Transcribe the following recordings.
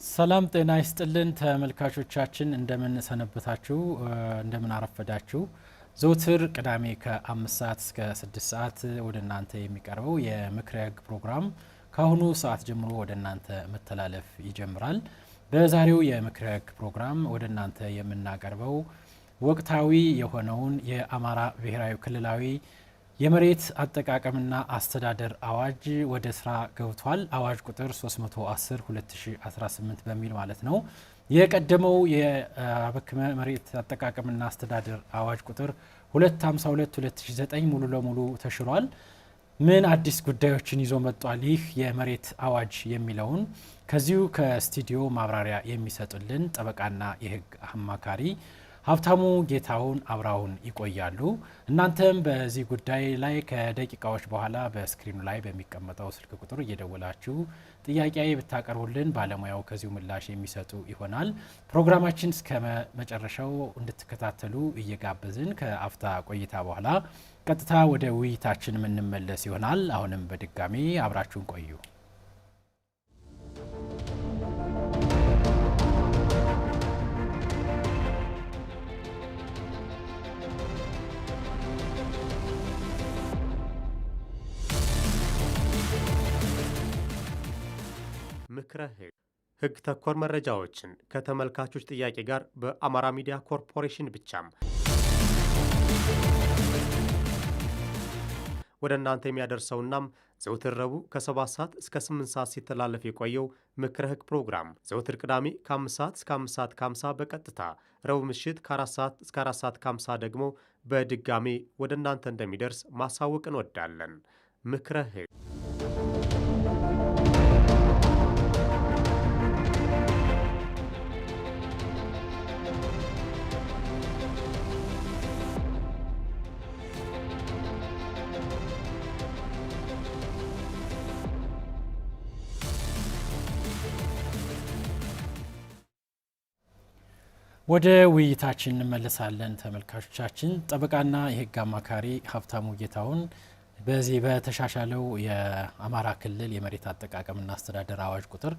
ሰላም ጤና ይስጥልን ተመልካቾቻችን እንደምን ሰነበታችሁ እንደምን አረፈዳችሁ ዘውትር ቅዳሜ ከ5 ሰዓት እስከ 6 ሰዓት ወደ እናንተ የሚቀርበው የምክረ ህግ ፕሮግራም ካሁኑ ሰዓት ጀምሮ ወደ እናንተ መተላለፍ ይጀምራል። በዛሬው የምክረ ህግ ፕሮግራም ወደ እናንተ የምናቀርበው ወቅታዊ የሆነውን የአማራ ብሔራዊ ክልላዊ የመሬት አጠቃቀምና አስተዳደር አዋጅ ወደ ስራ ገብቷል። አዋጅ ቁጥር 310/2018 በሚል ማለት ነው። የቀደመው የአበክመ መሬት አጠቃቀምና አስተዳደር አዋጅ ቁጥር 252/2009 ሙሉ ለሙሉ ተሽሯል። ምን አዲስ ጉዳዮችን ይዞ መጥቷል ይህ የመሬት አዋጅ የሚለውን ከዚሁ ከስቱዲዮ ማብራሪያ የሚሰጡልን ጠበቃና የህግ አማካሪ ሀብታሙ ጌታሁን አብራውን ይቆያሉ። እናንተም በዚህ ጉዳይ ላይ ከደቂቃዎች በኋላ በስክሪኑ ላይ በሚቀመጠው ስልክ ቁጥር እየደወላችሁ ጥያቄ ብታቀርቡልን ባለሙያው ከዚሁ ምላሽ የሚሰጡ ይሆናል። ፕሮግራማችን እስከ መጨረሻው እንድትከታተሉ እየጋበዝን ከአፍታ ቆይታ በኋላ ቀጥታ ወደ ውይይታችን የምንመለስ ይሆናል። አሁንም በድጋሚ አብራችሁን ቆዩ። ምክረ ህግ ተኮር መረጃዎችን ከተመልካቾች ጥያቄ ጋር በአማራ ሚዲያ ኮርፖሬሽን ብቻም ወደ እናንተ የሚያደርሰውናም ዘውትር ረቡዕ ከ7 ሰዓት እስከ 8 ሰዓት ሲተላለፍ የቆየው ምክረ ህግ ፕሮግራም ዘውትር ቅዳሜ ከ5 ሰዓት እስከ 5 ሰዓት ከ50 በቀጥታ ረቡዕ ምሽት ከ4 ሰዓት እስከ 4 ሰዓት ከ50 ደግሞ በድጋሜ ወደ እናንተ እንደሚደርስ ማሳወቅ እንወዳለን። ምክረ ህግ ወደ ውይይታችን እንመለሳለን። ተመልካቾቻችን ጠበቃና የህግ አማካሪ ሀብታሙ ጌታሁን በዚህ በተሻሻለው የአማራ ክልል የመሬት አጠቃቀምና አስተዳደር አዋጅ ቁጥር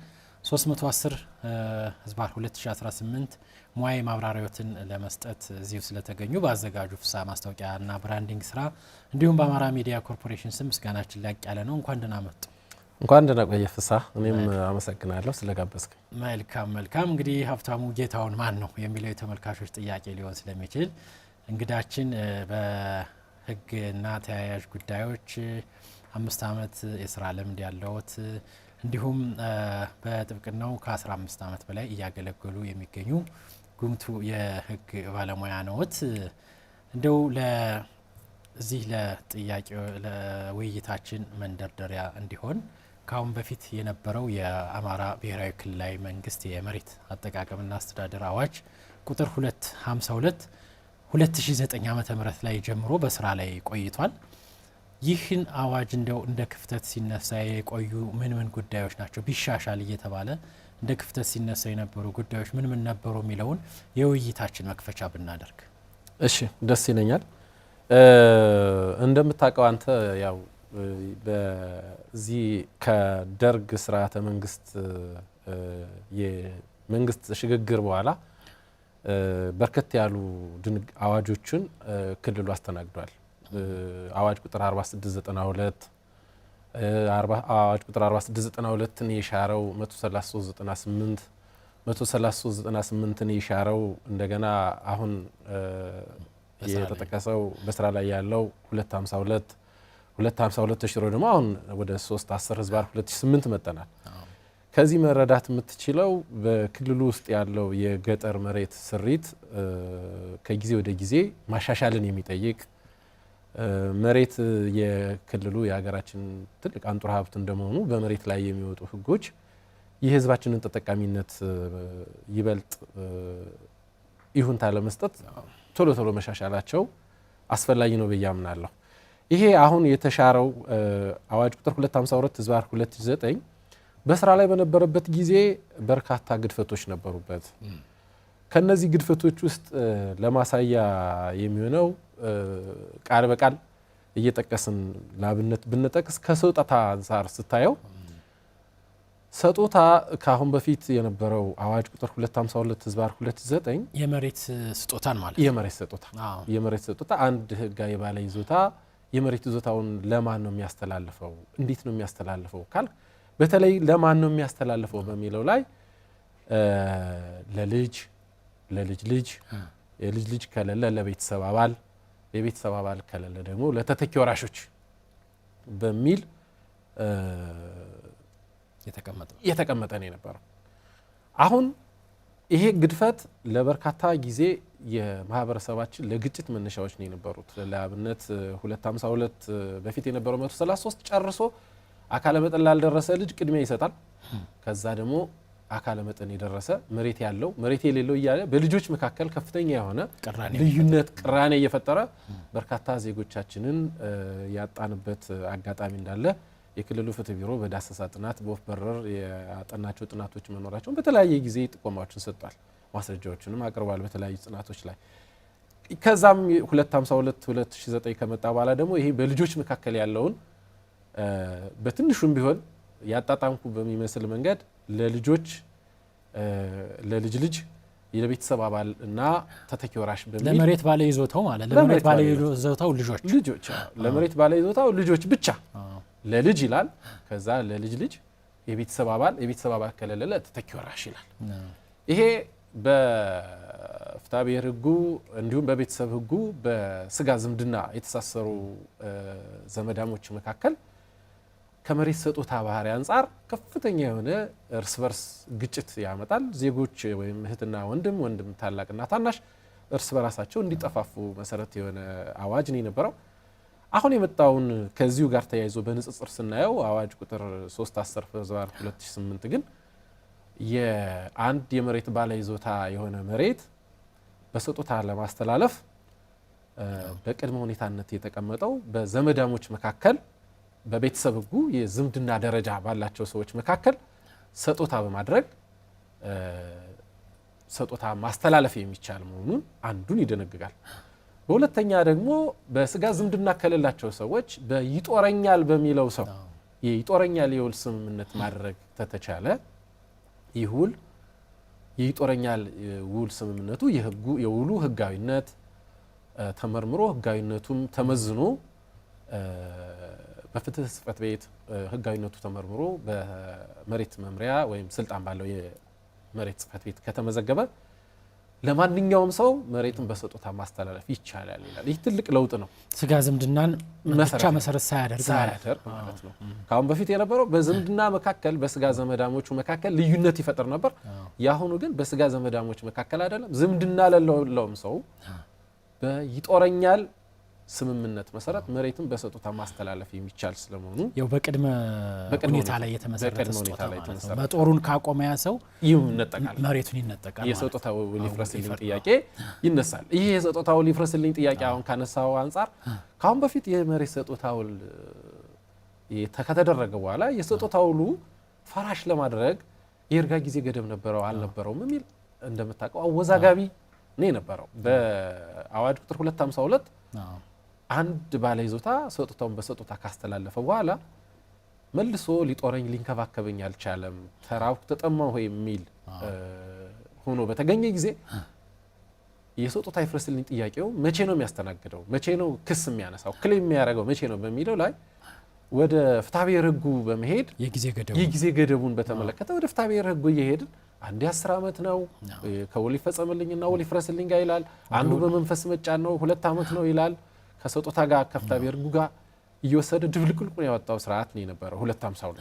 310/2018 ሙያዊ ማብራሪያዎትን ለመስጠት እዚሁ ስለተገኙ በአዘጋጁ ፍስሐ ማስታወቂያና ብራንዲንግ ስራ እንዲሁም በአማራ ሚዲያ ኮርፖሬሽን ስም ምስጋናችን ላቅ ያለ ነው። እንኳን ደህና መጡ። እንኳን ደህና ቆየ ፍስሐ። እኔም አመሰግናለሁ ስለጋበዝክ። መልካም። እንግዲህ ሀብታሙ ጌታሁን ማን ነው የሚለው የተመልካቾች ጥያቄ ሊሆን ስለሚችል እንግዳችን በህግና ተያያዥ ጉዳዮች 5 ዓመት የስራ ልምድ ያለዎት እንዲሁም በጥብቅናው ከ15 ዓመት በላይ እያገለገሉ የሚገኙ ጉምቱ የህግ ባለሙያ ነዎት። እንደው ለዚህ ለጥያቄው ለውይይታችን መንደርደሪያ እንዲሆን ካሁን በፊት የነበረው የአማራ ብሔራዊ ክልላዊ መንግስት የመሬት አጠቃቀምና አስተዳደር አዋጅ ቁጥር 252/2009 ዓ.ም ላይ ጀምሮ በስራ ላይ ቆይቷል። ይህን አዋጅ እንደው እንደ ክፍተት ሲነሳ የቆዩ ምን ጉዳዮች ናቸው? ቢሻሻል እየተባለ እንደ ክፍተት ሲነሳ የነበሩ ጉዳዮች ምን ነበሩ የሚለውን የውይይታችን መክፈቻ ብናደርግ። እሺ፣ ደስ ይለኛል። እንደምታውቀው አንተ ያው በዚህ ከደርግ ስርዓተ መንግስት የመንግስት ሽግግር በኋላ በርከት ያሉ አዋጆችን ክልሉ አስተናግዷል። አዋጅ ቁጥር 4692 አዋጅ ቁጥር 4692ን የሻረው 13398ን የሻረው እንደገና አሁን የተጠቀሰው በስራ ላይ ያለው 252 ተሽሮ ደግሞ አሁን ወደ 310/2008 መጠናል። ከዚህ መረዳት የምትችለው በክልሉ ውስጥ ያለው የገጠር መሬት ስሪት ከጊዜ ወደ ጊዜ ማሻሻልን የሚጠይቅ መሬት የክልሉ የሀገራችን ትልቅ አንጡራ ሀብት እንደመሆኑ በመሬት ላይ የሚወጡ ህጎች የህዝባችንን ተጠቃሚነት ይበልጥ ይሁንታ ለመስጠት ቶሎ መሻሻላቸው አስፈላጊ ነው ብዬ አምናለሁ። ይሄ አሁን የተሻረው አዋጅ ቁጥር 252/2009 በስራ ላይ በነበረበት ጊዜ በርካታ ግድፈቶች ነበሩበት። ከነዚህ ግድፈቶች ውስጥ ለማሳያ የሚሆነው ቃል በቃል እየጠቀስን ለአብነት ብንጠቅስ ከስውጠታ አንፃር ስታየው ሰጦታ ካሁን በፊት የነበረው አዋጅ ቁጥር 252/2009 የመሬት ስጦታን ማለት የመሬት ስጦታ አንድ ህጋዊ ባለ ይዞታ የመሬት ይዞታውን ለማን ነው የሚያስተላልፈው እንዴት ነው የሚያስተላልፈው ካል በተለይ ለማን ነው የሚያስተላልፈው በሚለው ላይ ለልጅ ልጅ የልጅ ልጅ ከሌለ ለቤተሰብ አባል የቤተሰብ አባል ከሌለ ደግሞ ለተተኪ ወራሾች በሚል የተቀመጠ ነው የነበረው። አሁን ይሄ ግድፈት ለበርካታ ጊዜ የማህበረሰባችን ለግጭት መነሻዎች ነው የነበሩት። ለአብነት 252 በፊት የነበረው 133 ጨርሶ አካለ መጠን ላልደረሰ ልጅ ቅድሚያ ይሰጣል። ከዛ ደግሞ አካለ መጠን የደረሰ መሬት ያለው መሬት የሌለው እያለ በልጆች መካከል ከፍተኛ የሆነ ልዩነት ቅራኔ እየፈጠረ በርካታ ዜጎቻችንን ያጣንበት አጋጣሚ እንዳለ የክልሉ ፍትህ ቢሮ በዳሰሳ ጥናት በወፍ በረር ያጠናቸው ጥናቶች መኖራቸውን በተለያየ ጊዜ ጥቆማዎችን ሰጥቷል። ማስረጃዎችንም አቅርቧል በተለያዩ ጥናቶች ላይ። ከዛም 252/2009 ከመጣ በኋላ ደግሞ ይሄ በልጆች መካከል ያለውን በትንሹም ቢሆን ያጣጣምኩ በሚመስል መንገድ ለልጆች ለልጅ ልጅ የቤተሰብ አባል እና ተተኪ ወራሽ በሚል ለመሬት ባለ ይዞታው ማለት ለመሬት ባለ ይዞታው ልጆች ለመሬት ባለ ይዞታው ልጆች ብቻ ለልጅ ይላል። ከዛ ለልጅ ልጅ የቤተሰብ አባል ከሌለ ተተኪ ወራሽ ይላል። ይሄ በፍትሐ ብሔር ሕጉ እንዲሁም በቤተሰብ ሕጉ በስጋ ዝምድና የተሳሰሩ ዘመዳሞች መካከል ከመሬት ሰጦታ ባህሪ አንጻር ከፍተኛ የሆነ እርስ በርስ ግጭት ያመጣል። ዜጎች ወይም እህትና ወንድም ታላቅና ታናሽ እርስ በራሳቸው እንዲጠፋፉ መሰረት የሆነ አዋጅ ነው የነበረው። አሁን የመጣውን ከዚሁ ጋር ተያይዞ በንጽጽር ስናየው አዋጅ ቁጥር 310/2008 ግን የአንድ የመሬት ባለ ይዞታ የሆነ መሬት በሰጦታ ለማስተላለፍ በቅድመ ሁኔታነት የተቀመጠው በዘመዳሞች መካከል በቤተሰብ ሕጉ የዝምድና ደረጃ ባላቸው ሰዎች መካከል ሰጦታ በማድረግ ሰጦታ ማስተላለፍ የሚቻል መሆኑን አንዱን ይደነግጋል። በሁለተኛ ደግሞ በስጋ ዝምድና ከሌላቸው ሰዎች በይጦረኛል በሚለው ሰው የይጦረኛል የውል ስምምነት ማድረግ ተተቻለ ይሁል የይጦረኛል ውል ስምምነቱ የውሉ ህጋዊነት ተመርምሮ ህጋዊነቱም ተመዝኖ በፍትህ ጽሕፈት ቤት ህጋዊነቱ ተመርምሮ በመሬት መምሪያ ወይም ስልጣን ባለው የመሬት ጽሕፈት ቤት ከተመዘገበ ለማንኛውም ሰው መሬትን በሰጦታ ማስተላለፍ ይቻላል ይላል። ይህ ትልቅ ለውጥ ነው። ስጋ ዝምድናን ብቻ መሰረት ሳያደርግ ማለት ነው። ካሁን በፊት የነበረው በዝምድና መካከል በስጋ ዘመዳሞቹ መካከል ልዩነት ይፈጠር ነበር። ያሁኑ ግን በስጋ ዘመዳሞች መካከል አይደለም፣ ዝምድና ለለውም ሰው በይጦረኛል ስምምነት መሰረት መሬትን በሰጦታ ማስተላለፍ የሚቻል ስለመሆኑ ያው በቅድመ ሁኔታ ላይ የተመሰረተ ነው። በጦሩን ካቆመ ያ ሰው ይነጠቃል፣ መሬቱን ይነጠቃል። የሰጦታው ሊፍረስልኝ ጥያቄ ይነሳል። ይሄ የሰጦታው ሊፍረስልኝ ጥያቄ አሁን ካነሳው አንጻር ካሁን በፊት የመሬት ሰጦታው ከተደረገ በኋላ የሰጦታው ፈራሽ ለማድረግ የይርጋ ጊዜ ገደብ ነበረው አልነበረውም የሚል እንደምታውቀው አወዛጋቢ ነው የነበረው። በአዋጅ ቁጥር 252 አንድ ባለ ይዞታ ሰጦታውን በሰጦታ ካስተላለፈ በኋላ መልሶ ሊጦረኝ ሊንከባከበኝ አልቻለም ተራብኩ ተጠማሁ የሚል ሆኖ በተገኘ ጊዜ የሰጦታ ይፍረስልኝ ጥያቄው መቼ ነው የሚያስተናግደው፣ መቼ ነው ክስ የሚያነሳው፣ ክሌም የሚያደርገው መቼ ነው በሚለው ላይ ወደ ፍትሐ ብሔር ሕጉ በመሄድ የጊዜ ገደቡን በተመለከተ ወደ ፍትሐ ብሔር ሕጉ እየሄድን አንድ 10 ዓመት ነው ከውል ይፈጸምልኝና ውል ይፍረስልኝ ጋር ይላል። አንዱ በመንፈስ መጫን ነው 2 ዓመት ነው ይላል። ከሰጦታ ጋር ከፍትሐ ብሔር ሕጉ ጋር እየወሰደ ድብልቅልቁን ያወጣው ስርዓት ነው የነበረው 252።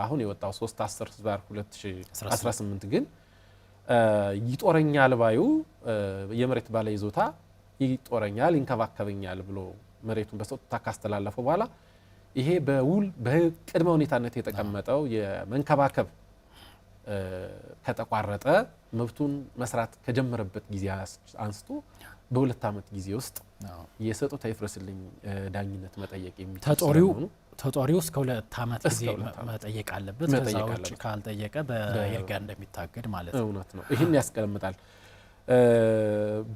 አሁን የወጣው 310/2018 ግን ይጦረኛል ባዩ የመሬት ባለ ይዞታ ይጦረኛል ይንከባከበኛል ብሎ መሬቱን በሰጦታ ካስተላለፈ በኋላ ይሄ በውል በቅድመ ሁኔታነት የተቀመጠው የመንከባከብ ከተቋረጠ መብቱን መስራት ከጀመረበት ጊዜ አንስቶ በ2 ዓመት ጊዜ ውስጥ የሰጦታ ይፍረስልኝ ዳኝነት መጠየቅ የሚችል ተጧሪው እስከ 2 ዓመት ጊዜ መጠየቅ አለበት። ከዛ ውጭ ካልጠየቀ በይርጋ እንደሚታገድ ማለት ነው። እውነት ነው። ይህን ያስቀምጣል።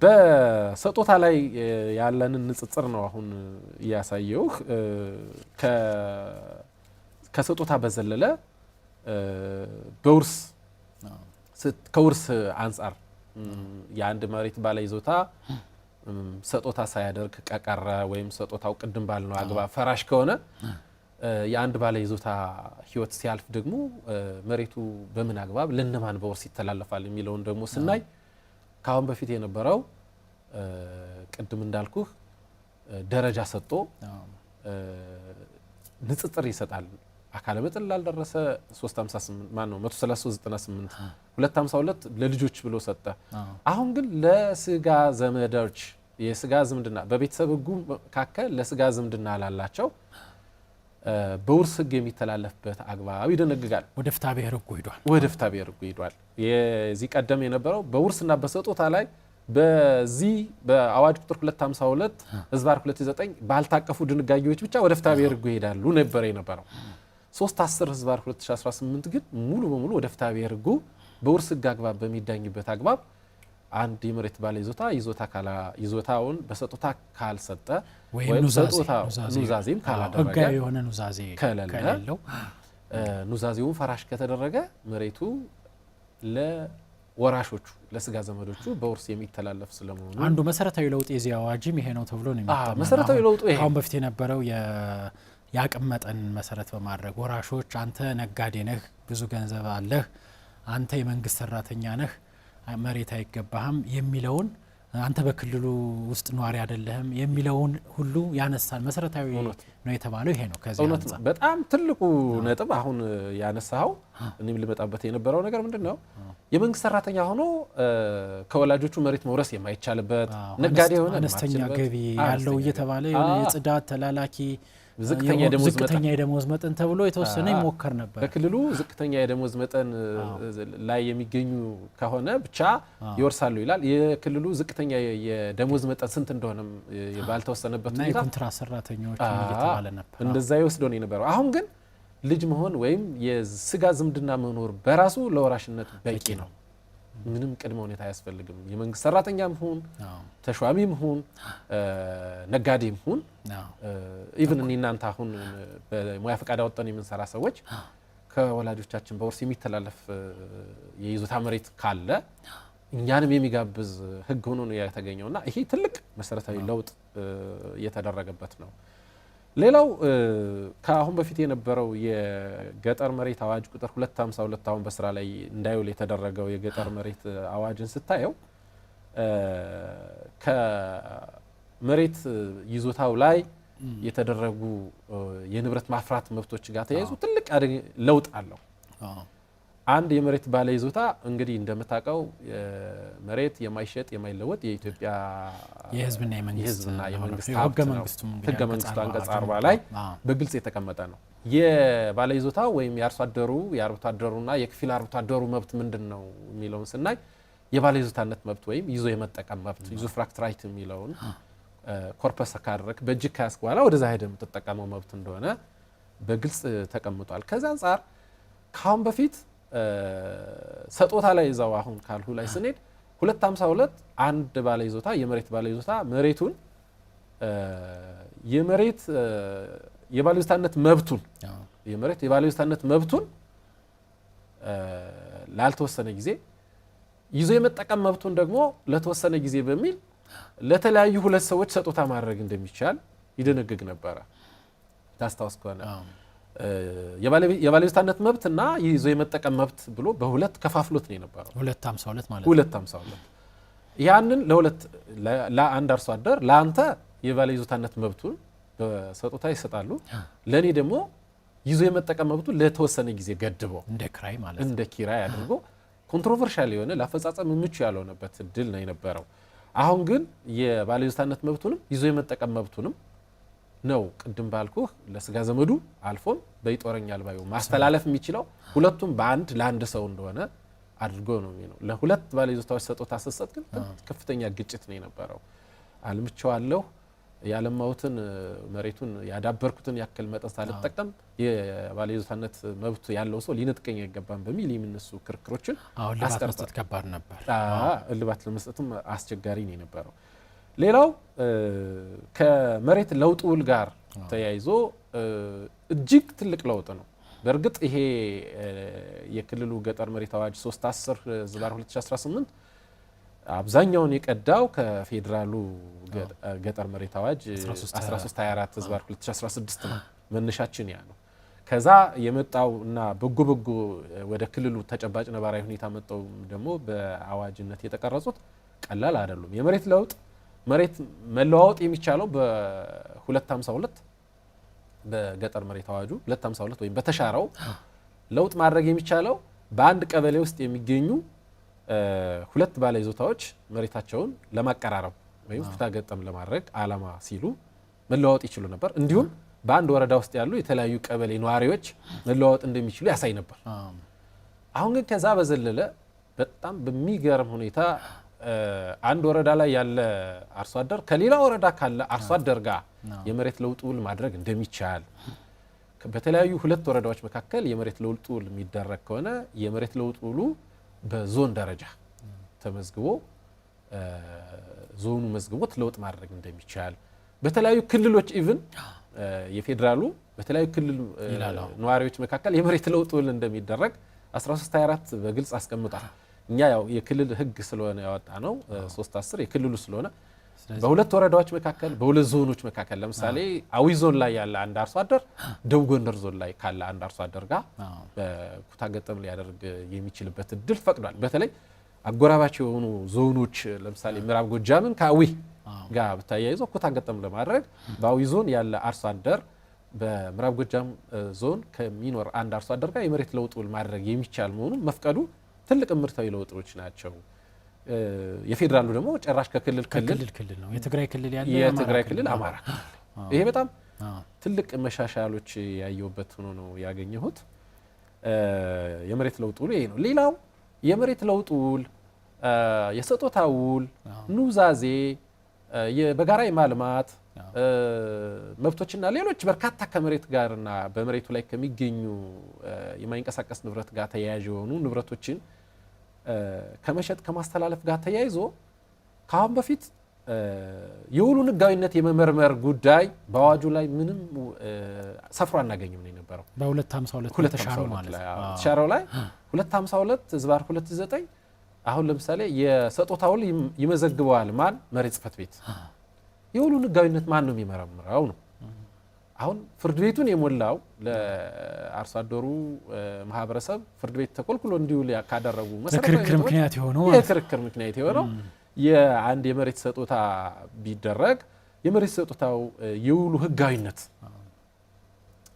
በሰጦታ ላይ ያለንን ንጽጽር ነው አሁን ያሳየው። ከሰጦታ በዘለለ በውርስ ከውርስ አንጻር የአንድ መሬት ባለ ይዞታ ሰጦታ ሳያደርግ ቀቀረ ወይም ሰጦታው ቅድም ባልነው አግባብ ፈራሽ ከሆነ የአንድ ባለ ይዞታ ህይወት ሲያልፍ ደግሞ መሬቱ በምን አግባብ ለነማን በውርስ ይተላለፋል የሚለውን ደግሞ ስናይ ካሁን በፊት የነበረው ቅድም እንዳልኩህ ደረጃ ሰጥቶ ንጽጽር ይሰጣል። አካለ መጠን ላልደረሰ 358 ማን ነው 138 252 ለልጆች ብሎ ሰጠ። አሁን ግን ለስጋ ዘመዶች የስጋ ዝምድና በቤተሰብ ህጉ መካከል ለስጋ ዝምድና ላላቸው በውርስ ህግ የሚተላለፍበት አግባብ ይደነግጋል። ወደ ፍትሐ ብሔር ህጉ ሄዷል። ወደ ፍትሐ ብሔር ህጉ ሄዷል። የዚህ ቀደም የነበረው በውርስና በሰጦታ ላይ በዚህ በአዋጅ ቁጥር 252 ህዝባር 29 ባልታቀፉ ድንጋጌዎች ብቻ ወደ ፍትሐ ብሔር ህጉ ይሄዳሉ ነበር የነበረው። 310 ህዝባር 2018 ግን ሙሉ በሙሉ ወደ ፍትሐ ብሔር ህጉ በውርስ ህግ አግባብ በሚዳኝበት አግባብ አንድ የመሬት ባለ ይዞታውን በሰጦታ ካልሰጠ ወይም ሰጦታ ኑዛዜም ካላደረገ ህጋዊ የሆነ ኑዛዜ ከሌለው ኑዛዜውን ፈራሽ ከተደረገ መሬቱ ለወራሾቹ ለስጋ ዘመዶቹ በውርስ የሚተላለፍ ስለመሆኑ አንዱ መሰረታዊ ለውጥ የዚህ አዋጅም ይሄ ነው ተብሎ ነው የሚታመነው። መሰረታዊ ለውጡ ይሄ አሁን በፊት የነበረው የአቅም መጠን መሰረት በማድረግ ወራሾች አንተ ነጋዴ ነህ፣ ብዙ ገንዘብ አለህ፣ አንተ የመንግስት ሰራተኛ ነህ፣ መሬት አይገባህም የሚለውን አንተ በክልሉ ውስጥ ኗሪ አይደለህም የሚለውን ሁሉ ያነሳል። መሰረታዊ ነው የተባለው ይሄ ነው። ከዚህ አንፃር በጣም ትልቁ ነጥብ አሁን ያነሳው እኔም ልመጣበት የነበረው ነገር ምንድነው የመንግስት ሰራተኛ ሆኖ ከወላጆቹ መሬት መውረስ የማይቻልበት ነጋዴ ሆነ አነስተኛ ገቢ ያለው እየተባለ የጽዳት ተላላኪ ዝቅተኛ የደሞዝ መጠን ተብሎ የተወሰነ ይሞከር ነበር። በክልሉ ዝቅተኛ የደሞዝ መጠን ላይ የሚገኙ ከሆነ ብቻ ይወርሳሉ ይላል። የክልሉ ዝቅተኛ የደሞዝ መጠን ስንት እንደሆነም ባልተወሰነበት ሁኔታ የኮንትራት ሰራተኞች እየተባለ ነበር እንደዛ ይወስደው ነው የነበረው። አሁን ግን ልጅ መሆን ወይም የስጋ ዝምድና መኖር በራሱ ለወራሽነት በቂ ነው። ምንም ቅድመ ሁኔታ አያስፈልግም። የመንግስት ሰራተኛም ሁን ተሿሚም ሁን ነጋዴም ሁን ኢቭን እናንተ አሁን በሙያ ፈቃድ አወጣን የምንሰራ ሰዎች ከወላጆቻችን በውርስ የሚተላለፍ የይዞታ መሬት ካለ እኛንም የሚጋብዝ ህግ ሆኖ ነው የተገኘውና ይሄ ትልቅ መሰረታዊ ለውጥ የተደረገበት ነው። ሌላው ከአሁን በፊት የነበረው የገጠር መሬት አዋጅ ቁጥር 252 አሁን በስራ ላይ እንዳይውል የተደረገው የገጠር መሬት አዋጅን ስታየው ከመሬት ይዞታው ላይ የተደረጉ የንብረት ማፍራት መብቶች ጋር ተያይዞ ትልቅ ለውጥ አለው። አንድ የመሬት ባለ ይዞታ እንግዲህ እንደምታውቀው መሬት የማይሸጥ የማይለወጥ የኢትዮጵያ የህዝብና የመንግስት ሀብት ነው። ህገ መንግስቱ አንቀጽ 40 ላይ በግልጽ የተቀመጠ ነው። የባለ ይዞታ ወይም የአርብቶ አደሩና የክፊል አርብቶ አደሩ መብት ምንድነው የሚለውን ስናይ የባለ ይዞታነት መብት ወይም ይዞ የመጠቀም መብት ይዞ ፍራክትራይት የሚለውን ኮርፐስ ካደረክ በእጅ ከያዝክ በኋላ ወደዛ ሄደህ የምትጠቀመው መብት እንደሆነ በግልጽ ተቀምጧል። ከዛ አንጻር ካሁን በፊት ሰጦታ ላይ ይዛው አሁን ካልሁ ላይ ስንሄድ 252 አንድ ባለ ይዞታ የመሬት ባለ ይዞታ መሬቱን የመሬት የባለ ይዞታነት መብቱን ላልተወሰነ ጊዜ ይዞ የመጠቀም መብቱን ደግሞ ለተወሰነ ጊዜ በሚል ለተለያዩ ሁለት ሰዎች ሰጦታ ማድረግ እንደሚቻል ይደነግግ ነበረ። ታስታውስ ከሆነ የባለ ይዞታነት መብትና ይዞ የመጠቀም መብት ብሎ በሁለት ከፋፍሎት ነው የነበረው። 252 ማለት 252 ያንን ለአንድ አርሶ አደር ለአንተ የባለ ይዞታነት መብቱን በሰጦታ ይሰጣሉ፣ ለኔ ደግሞ ይዞ የመጠቀም መብቱን ለተወሰነ ጊዜ ገድበው እንደ ኪራይ ማለት እንደ ኪራይ አድርጎ ኮንትሮቨርሻል የሆነ ለአፈጻጸም ምቹ ያልሆነበት እድል ነው የነበረው። አሁን ግን የባለ ይዞታነት መብቱንም ይዞ የመጠቀም መብቱንም ነው ቅድም ባልኩህ ለስጋ ዘመዱ አልፎም በይጦረኛ አልባዩ ማስተላለፍ የሚችለው ሁለቱም በአንድ ለአንድ ሰው እንደሆነ አድርጎ ነው የሚለው። ለሁለት ባለ ይዞታዎች ሰጦታ ሲሰጥ ግን ከፍተኛ ግጭት ነው የነበረው። አልምቼዋለሁ ያለማውትን መሬቱን ያዳበርኩትን ያክል መጠን ሳልጠቀም የባለ ይዞታነት መብት ያለው ሰው ሊነጥቀኝ አይገባም በሚል የሚነሱ ክርክሮችን አስቀርጠት ከባድ ነበር። እልባት ለመስጠትም አስቸጋሪ ነው የነበረው። ሌላው ከመሬት ለውጥ ውል ጋር ተያይዞ እጅግ ትልቅ ለውጥ ነው። በእርግጥ ይሄ የክልሉ ገጠር መሬት አዋጅ 310/2018 አብዛኛውን የቀዳው ከፌዴራሉ ገጠር መሬት አዋጅ 1324/2016 ነው። መነሻችን ያ ነው። ከዛ የመጣውና በጎ ወደ ክልሉ ተጨባጭ ነባራዊ ሁኔታ መጣው ደግሞ በአዋጅነት የተቀረጹት ቀላል አይደሉም። የመሬት ለውጥ መሬት መለዋወጥ የሚቻለው በ252 በገጠር መሬት አዋጁ 252 ወይም በተሻረው ለውጥ ማድረግ የሚቻለው በአንድ ቀበሌ ውስጥ የሚገኙ ሁለት ባለ ይዞታዎች መሬታቸውን ለማቀራረብ ወይም ፍትሐ ገጠም ለማድረግ ዓላማ ሲሉ መለዋወጥ ይችሉ ነበር። እንዲሁም በአንድ ወረዳ ውስጥ ያሉ የተለያዩ ቀበሌ ነዋሪዎች መለዋወጥ እንደሚችሉ ያሳይ ነበር። አሁን ግን ከዛ በዘለለ በጣም በሚገርም ሁኔታ አንድ ወረዳ ላይ ያለ አርሶ አደር ከሌላ ወረዳ ካለ አርሶ አደር ጋር የመሬት ለውጥ ውል ማድረግ እንደሚቻል፣ በተለያዩ ሁለት ወረዳዎች መካከል የመሬት ለውጥ ውል የሚደረግ ከሆነ የመሬት ለውጥ ውሉ በዞን ደረጃ ተመዝግቦ ዞኑ መዝግቦት ለውጥ ማድረግ እንደሚቻል፣ በተለያዩ ክልሎች ኢቭን የፌዴራሉ በተለያዩ ክልል ነዋሪዎች መካከል የመሬት ለውጥ ውል እንደሚደረግ 1324 በግልጽ አስቀምጧል። እኛ ያው የክልል ህግ ስለሆነ ያወጣ ነው 310 የክልሉ ስለሆነ በሁለት ወረዳዎች መካከል በሁለት ዞኖች መካከል ለምሳሌ አዊ ዞን ላይ ያለ አንድ አርሶ አደር ደቡብ ጎንደር ዞን ላይ ካለ አንድ አርሶ አደር ጋር በኩታ ገጠም ሊያደርግ የሚችልበት እድል ፈቅዷል። በተለይ አጎራባች የሆኑ ዞኖች ለምሳሌ ምዕራብ ጎጃምን ከአዊ ጋር ብታያይዘው ኩታ ገጠም ለማድረግ በአዊ ዞን ያለ አርሶ አደር በምዕራብ ጎጃም ዞን ከሚኖር አንድ አርሶ አደር ጋር የመሬት ለውጥ ውል ማድረግ የሚቻል መሆኑን መፍቀዱ ትልቅ ምርታዊ ለውጦች ናቸው። የፌዴራሉ ደግሞ ጭራሽ ከክልል ክልል ነው የትግራይ ክልል ያለ የትግራይ ክልል አማራ ክልል ይሄ በጣም ትልቅ መሻሻሎች ያየውበት ሆኖ ነው ያገኘሁት። የመሬት ለውጥ ውል ይሄ ነው። ሌላው የመሬት ለውጥ ውል፣ የሰጦታ ውል፣ ኑዛዜ፣ በጋራ የማልማት መብቶችና ሌሎች በርካታ ከመሬት ጋርና በመሬቱ ላይ ከሚገኙ የማይንቀሳቀስ ንብረት ጋር ተያያዥ የሆኑ ንብረቶችን ከመሸጥ ከማስተላለፍ ጋር ተያይዞ ካሁን በፊት የውሉን ህጋዊነት የመመርመር ጉዳይ በአዋጁ ላይ ምንም ሰፍሮ አናገኝም ነው የነበረው። በ252 ተሻረው ማለት ነው። ተሻረው ላይ 252/2009 አሁን ለምሳሌ የሰጦታ ውል ይመዘግበዋል ማን? መሬት ጽሕፈት ቤት። የውሉን ህጋዊነት ማን ነው የሚመረምረው ነው። አሁን ፍርድ ቤቱን የሞላው ለአርሶ አደሩ ማህበረሰብ ፍርድ ቤት ተቆልቁሎ እንዲውል ካደረጉ መሰረታዊ የክርክር ምክንያት የሆነው የአንድ የመሬት ሰጦታ ቢደረግ የመሬት ሰጦታው የውሉ ህጋዊነት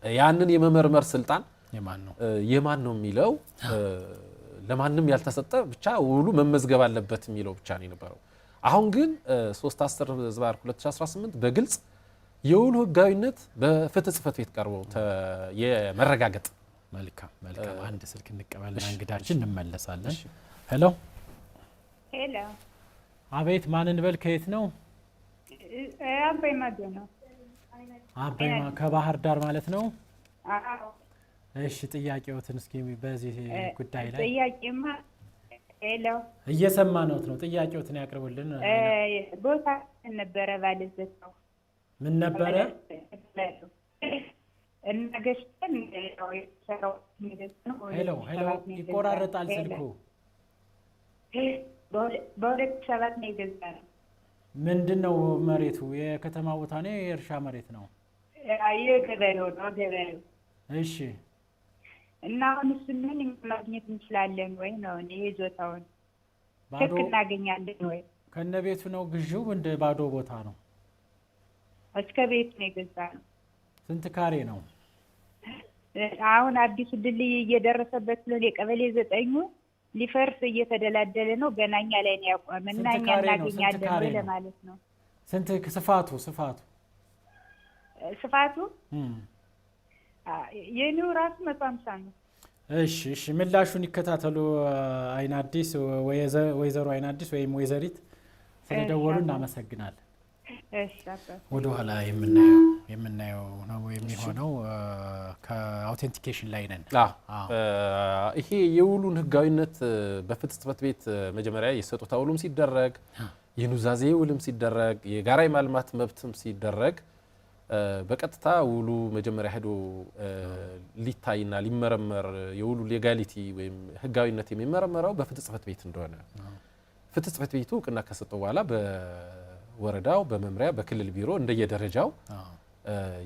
ያንን የመመርመር ስልጣን የማን ነው የሚለው ለማንም ያልተሰጠ ብቻ ውሉ መመዝገብ አለበት የሚለው ብቻ ነው የነበረው። አሁን ግን 310/2018 በግልጽ የውሉ ህጋዊነት በፍትህ ጽሕፈት ቤት ቀርቦ የመረጋገጥ። መልካም አንድ ስልክ እንቀበልና እንግዳችን እንመለሳለን። ሄሎ ሄሎ። አቤት፣ ማን እንበል? ከየት ነው? አባይ ማዶ ነው። አባይ ከባህር ዳር ማለት ነው? አዎ። እሺ፣ ጥያቄዎትን እስኪ በዚህ ጉዳይ ላይ ጥያቄማ ሄሎ፣ እየሰማነዎት ነው። ጥያቄዎትን ያቅርቡልን። ቦታ ነበረ ባለበት ነው። ምን ነበረ? እና ገሽተን ሄሎ፣ ይቆራረጣል ስልኩ። በ2007 ነው የገዛነው። ምንድን ነው መሬቱ? የከተማ ቦታ ነው የእርሻ መሬት ነው? የገበሬው ነው ገበሬው። እሺ። እና አሁን እሱን ምን ማግኘት እንችላለን ወይ ነው? እኔ ይዞታውን ቼክ እናገኛለን ወይ? ከነ ቤቱ ነው ግዢው? እንደ ባዶ ቦታ ነው? እስከ ቤት ነው የገዛነው። ስንት ካሬ ነው? አሁን አዲሱ ድልድይ እየደረሰበት ስለሆነ የቀበሌ 9 ሊፈርስ እየተደላደለ ነው። ገናኛ ላይ ነው ያቆመ እና እኛ እናገኛለን ወይ ለማለት ነው። ስንት ስፋቱ የኔው ራሱ 150 ነው። እሺ፣ ምላሹን ይከታተሉ። አይን አዲስ ወይዘሮ አይን አዲስ ወይም ወይዘሪት ስለደወሉ እናመሰግናለን። ወደ ኋላ የምናየው ነው የሚሆነው። ከአውቴንቲኬሽን ላይ ነን። ይሄ የውሉን ህጋዊነት በፍትህ ጽሕፈት ቤት መጀመሪያ የሰጦታ ውሉም ሲደረግ የኑዛዜ ውልም ሲደረግ የጋራ የማልማት መብትም ሲደረግ በቀጥታ ውሉ መጀመሪያ ሄዶ ሊታይና ሊመረመር የውሉ ሌጋሊቲ ወይም ህጋዊነት የሚመረመረው በፍትህ ጽሕፈት ቤት እንደሆነ ፍትህ ጽሕፈት ቤቱ እውቅና ከሰጠው በኋላ በወረዳው በመምሪያ በክልል ቢሮ እንደየደረጃው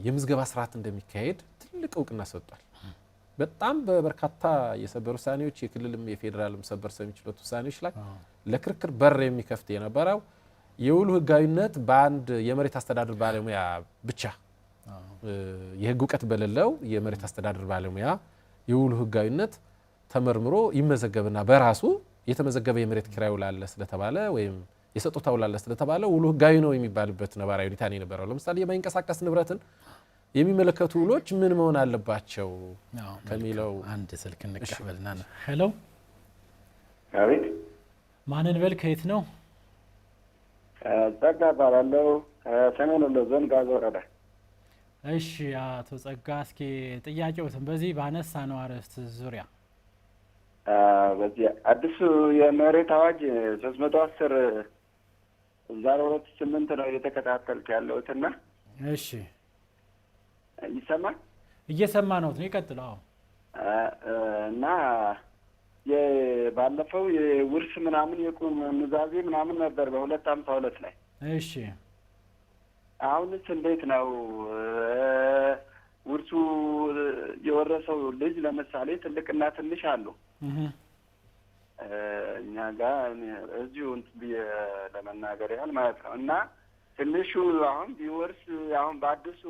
የምዝገባ ስርዓት እንደሚካሄድ ትልቅ እውቅና ሰጥቷል። በጣም በበርካታ የሰበር ውሳኔዎች የክልልም የፌዴራልም ሰበር ሰሚ ችሎት ውሳኔዎች ላይ ለክርክር በር የሚከፍት የነበረው የውሉ ህጋዊነት በአንድ የመሬት አስተዳደር ባለሙያ ብቻ የህግ እውቀት በሌለው የመሬት አስተዳደር ባለሙያ የውሉ ህጋዊነት ተመርምሮ ይመዘገብና በራሱ የተመዘገበ የመሬት ኪራይ ውል አለ ስለተባለ ወይም የሰጡታ ውል አለ ስለተባለ ውሉ ህጋዊ ነው የሚባልበት ነባራዊ ሁኔታ ነው የነበረው። ለምሳሌ የማይንቀሳቀስ ንብረትን የሚመለከቱ ውሎች ምን መሆን አለባቸው ከሚለው አንድ ስልክ እንቀበልና ነው። ሄሎ አቤት፣ ማንን በል ከየት ነው? ጸጋ እባላለሁ ከሰሜን ወሎ ዞን ጋዞ ወረዳ። እሺ አቶ ጸጋ እስኪ ጥያቄዎትን በዚህ ባነሳ ነው አርዕስት ዙሪያ በዚህ አዲሱ የመሬት አዋጅ 310 ዛሬ 28 ነው እየተከታተልኩ ያለሁትና። እሺ ይሰማል? እየሰማ ነው። ይቀጥል። እና ባለፈው የውርስ ምናምን የቁም ኑዛዜ ምናምን ነበር በ252 ላይ። እሺ አሁንስ እንዴት ነው? ውርሱ የወረሰው ልጅ ለምሳሌ ትልቅና ትንሽ አሉ። እኛ ጋር እዚሁ ለመናገር ያህል ማለት ነው። እና ትንሹ አሁን ቢወርስ አሁን በአዲሱ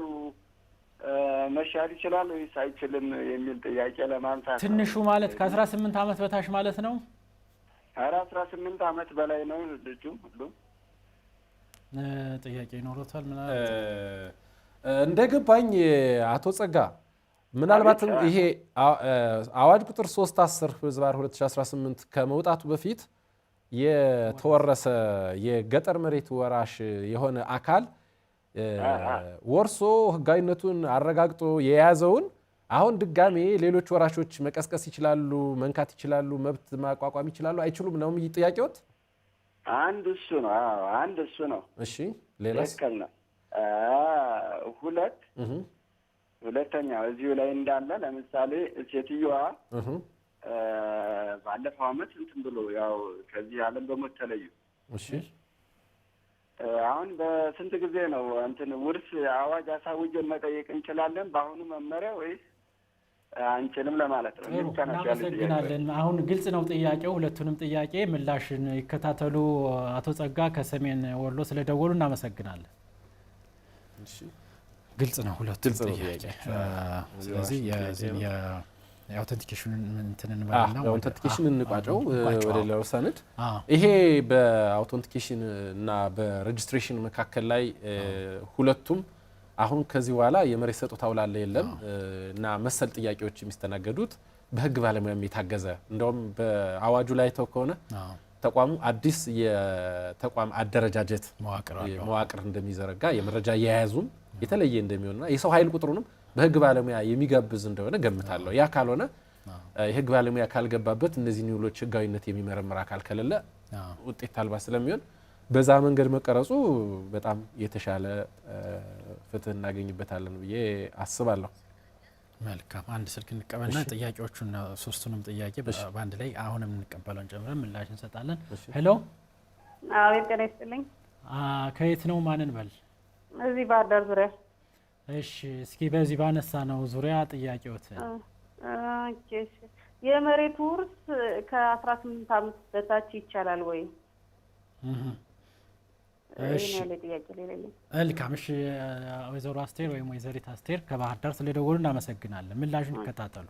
መሻር ይችላል ወይስ አይችልም የሚል ጥያቄ ለማንሳት። ትንሹ ማለት ከ18 ዓመት በታች ማለት ነው? ኧረ 18 ዓመት በላይ ነው ልጁ። ሁሉ ጥያቄ ይኖሮታል ምናምን እንደገባኝ አቶ ጸጋ ምናልባትም ይሄ አዋጅ ቁጥር 310/2018 ከመውጣቱ በፊት የተወረሰ የገጠር መሬት ወራሽ የሆነ አካል ወርሶ ህጋዊነቱን አረጋግጦ የያዘውን አሁን ድጋሜ ሌሎች ወራሾች መቀስቀስ ይችላሉ፣ መንካት ይችላሉ፣ መብት ማቋቋም ይችላሉ አይችሉም ነው ጥያቄዎት? አንድ እሱ ነው። አንድ እሱ ነው። እሺ ሌላስ? ትክክል ነው። ሁለተኛው እዚሁ ላይ እንዳለ ለምሳሌ ሴትዮዋ ባለፈው ዓመት እንትን ብሎ ያው ከዚህ ዓለም በሞት ተለዩ። እሺ አሁን በስንት ጊዜ ነው እንትን ውርስ አዋጅ አሳውጀን መጠየቅ እንችላለን በአሁኑ መመሪያ ወይስ አንችልም ለማለት ነው? እናመሰግናለን። አሁን ግልጽ ነው ጥያቄው። ሁለቱንም ጥያቄ ምላሽን ይከታተሉ። አቶ ጸጋ ከሰሜን ወሎ ስለደወሉ እናመሰግናለን። እሺ ግልጽ ነው ሁለቱም ጥያቄ። ስለዚህ የአውተንቲኬሽን እንትን እንባልና አውተንቲኬሽን እንቋጨው ወደ ሌላው ሰነድ። ይሄ በአውተንቲኬሽን እና በሬጅስትሬሽን መካከል ላይ ሁለቱም አሁን ከዚህ በኋላ የመሬት ሰጡታ ውል አለ የለም እና መሰል ጥያቄዎች የሚስተናገዱት በህግ ባለሙያም የታገዘ እንደውም በአዋጁ ላይ ተው ከሆነ ተቋሙ አዲስ የተቋም አደረጃጀት መዋቅር እንደሚዘረጋ የመረጃ አያያዙም የተለየ እንደሚሆንና የሰው ኃይል ቁጥሩንም በህግ ባለሙያ የሚጋብዝ እንደሆነ ገምታለሁ። ያ ካልሆነ የህግ ባለሙያ ካልገባበት እነዚህ ውሎች ህጋዊነት የሚመረምር አካል ከሌለ ውጤት አልባ ስለሚሆን በዛ መንገድ መቀረጹ በጣም የተሻለ ፍትህ እናገኝበታለን ብዬ አስባለሁ። መልካም አንድ ስልክ እንቀበልና ጥያቄዎቹን ሶስቱንም ጥያቄ በአንድ ላይ አሁንም እንቀበለን ጨምረን ምላሽ እንሰጣለን። ሄሎ አቤት፣ ጤና ይስጥልኝ። ከየት ነው ማንን በል? እዚህ ባህር ዳር ዙሪያ። እሺ እስኪ በዚህ ባነሳ ነው ዙሪያ ጥያቄዎት። ኦኬ እሺ፣ የመሬት ውርስ ከ18 ዓመት በታች ይቻላል ወይ? እሺ መልካም። እሺ ወይዘሮ አስቴር ወይም ወይዘሪት አስቴር ከባህር ዳር ስለደወሉ እናመሰግናለን። ምላሹን ይከታተሉ።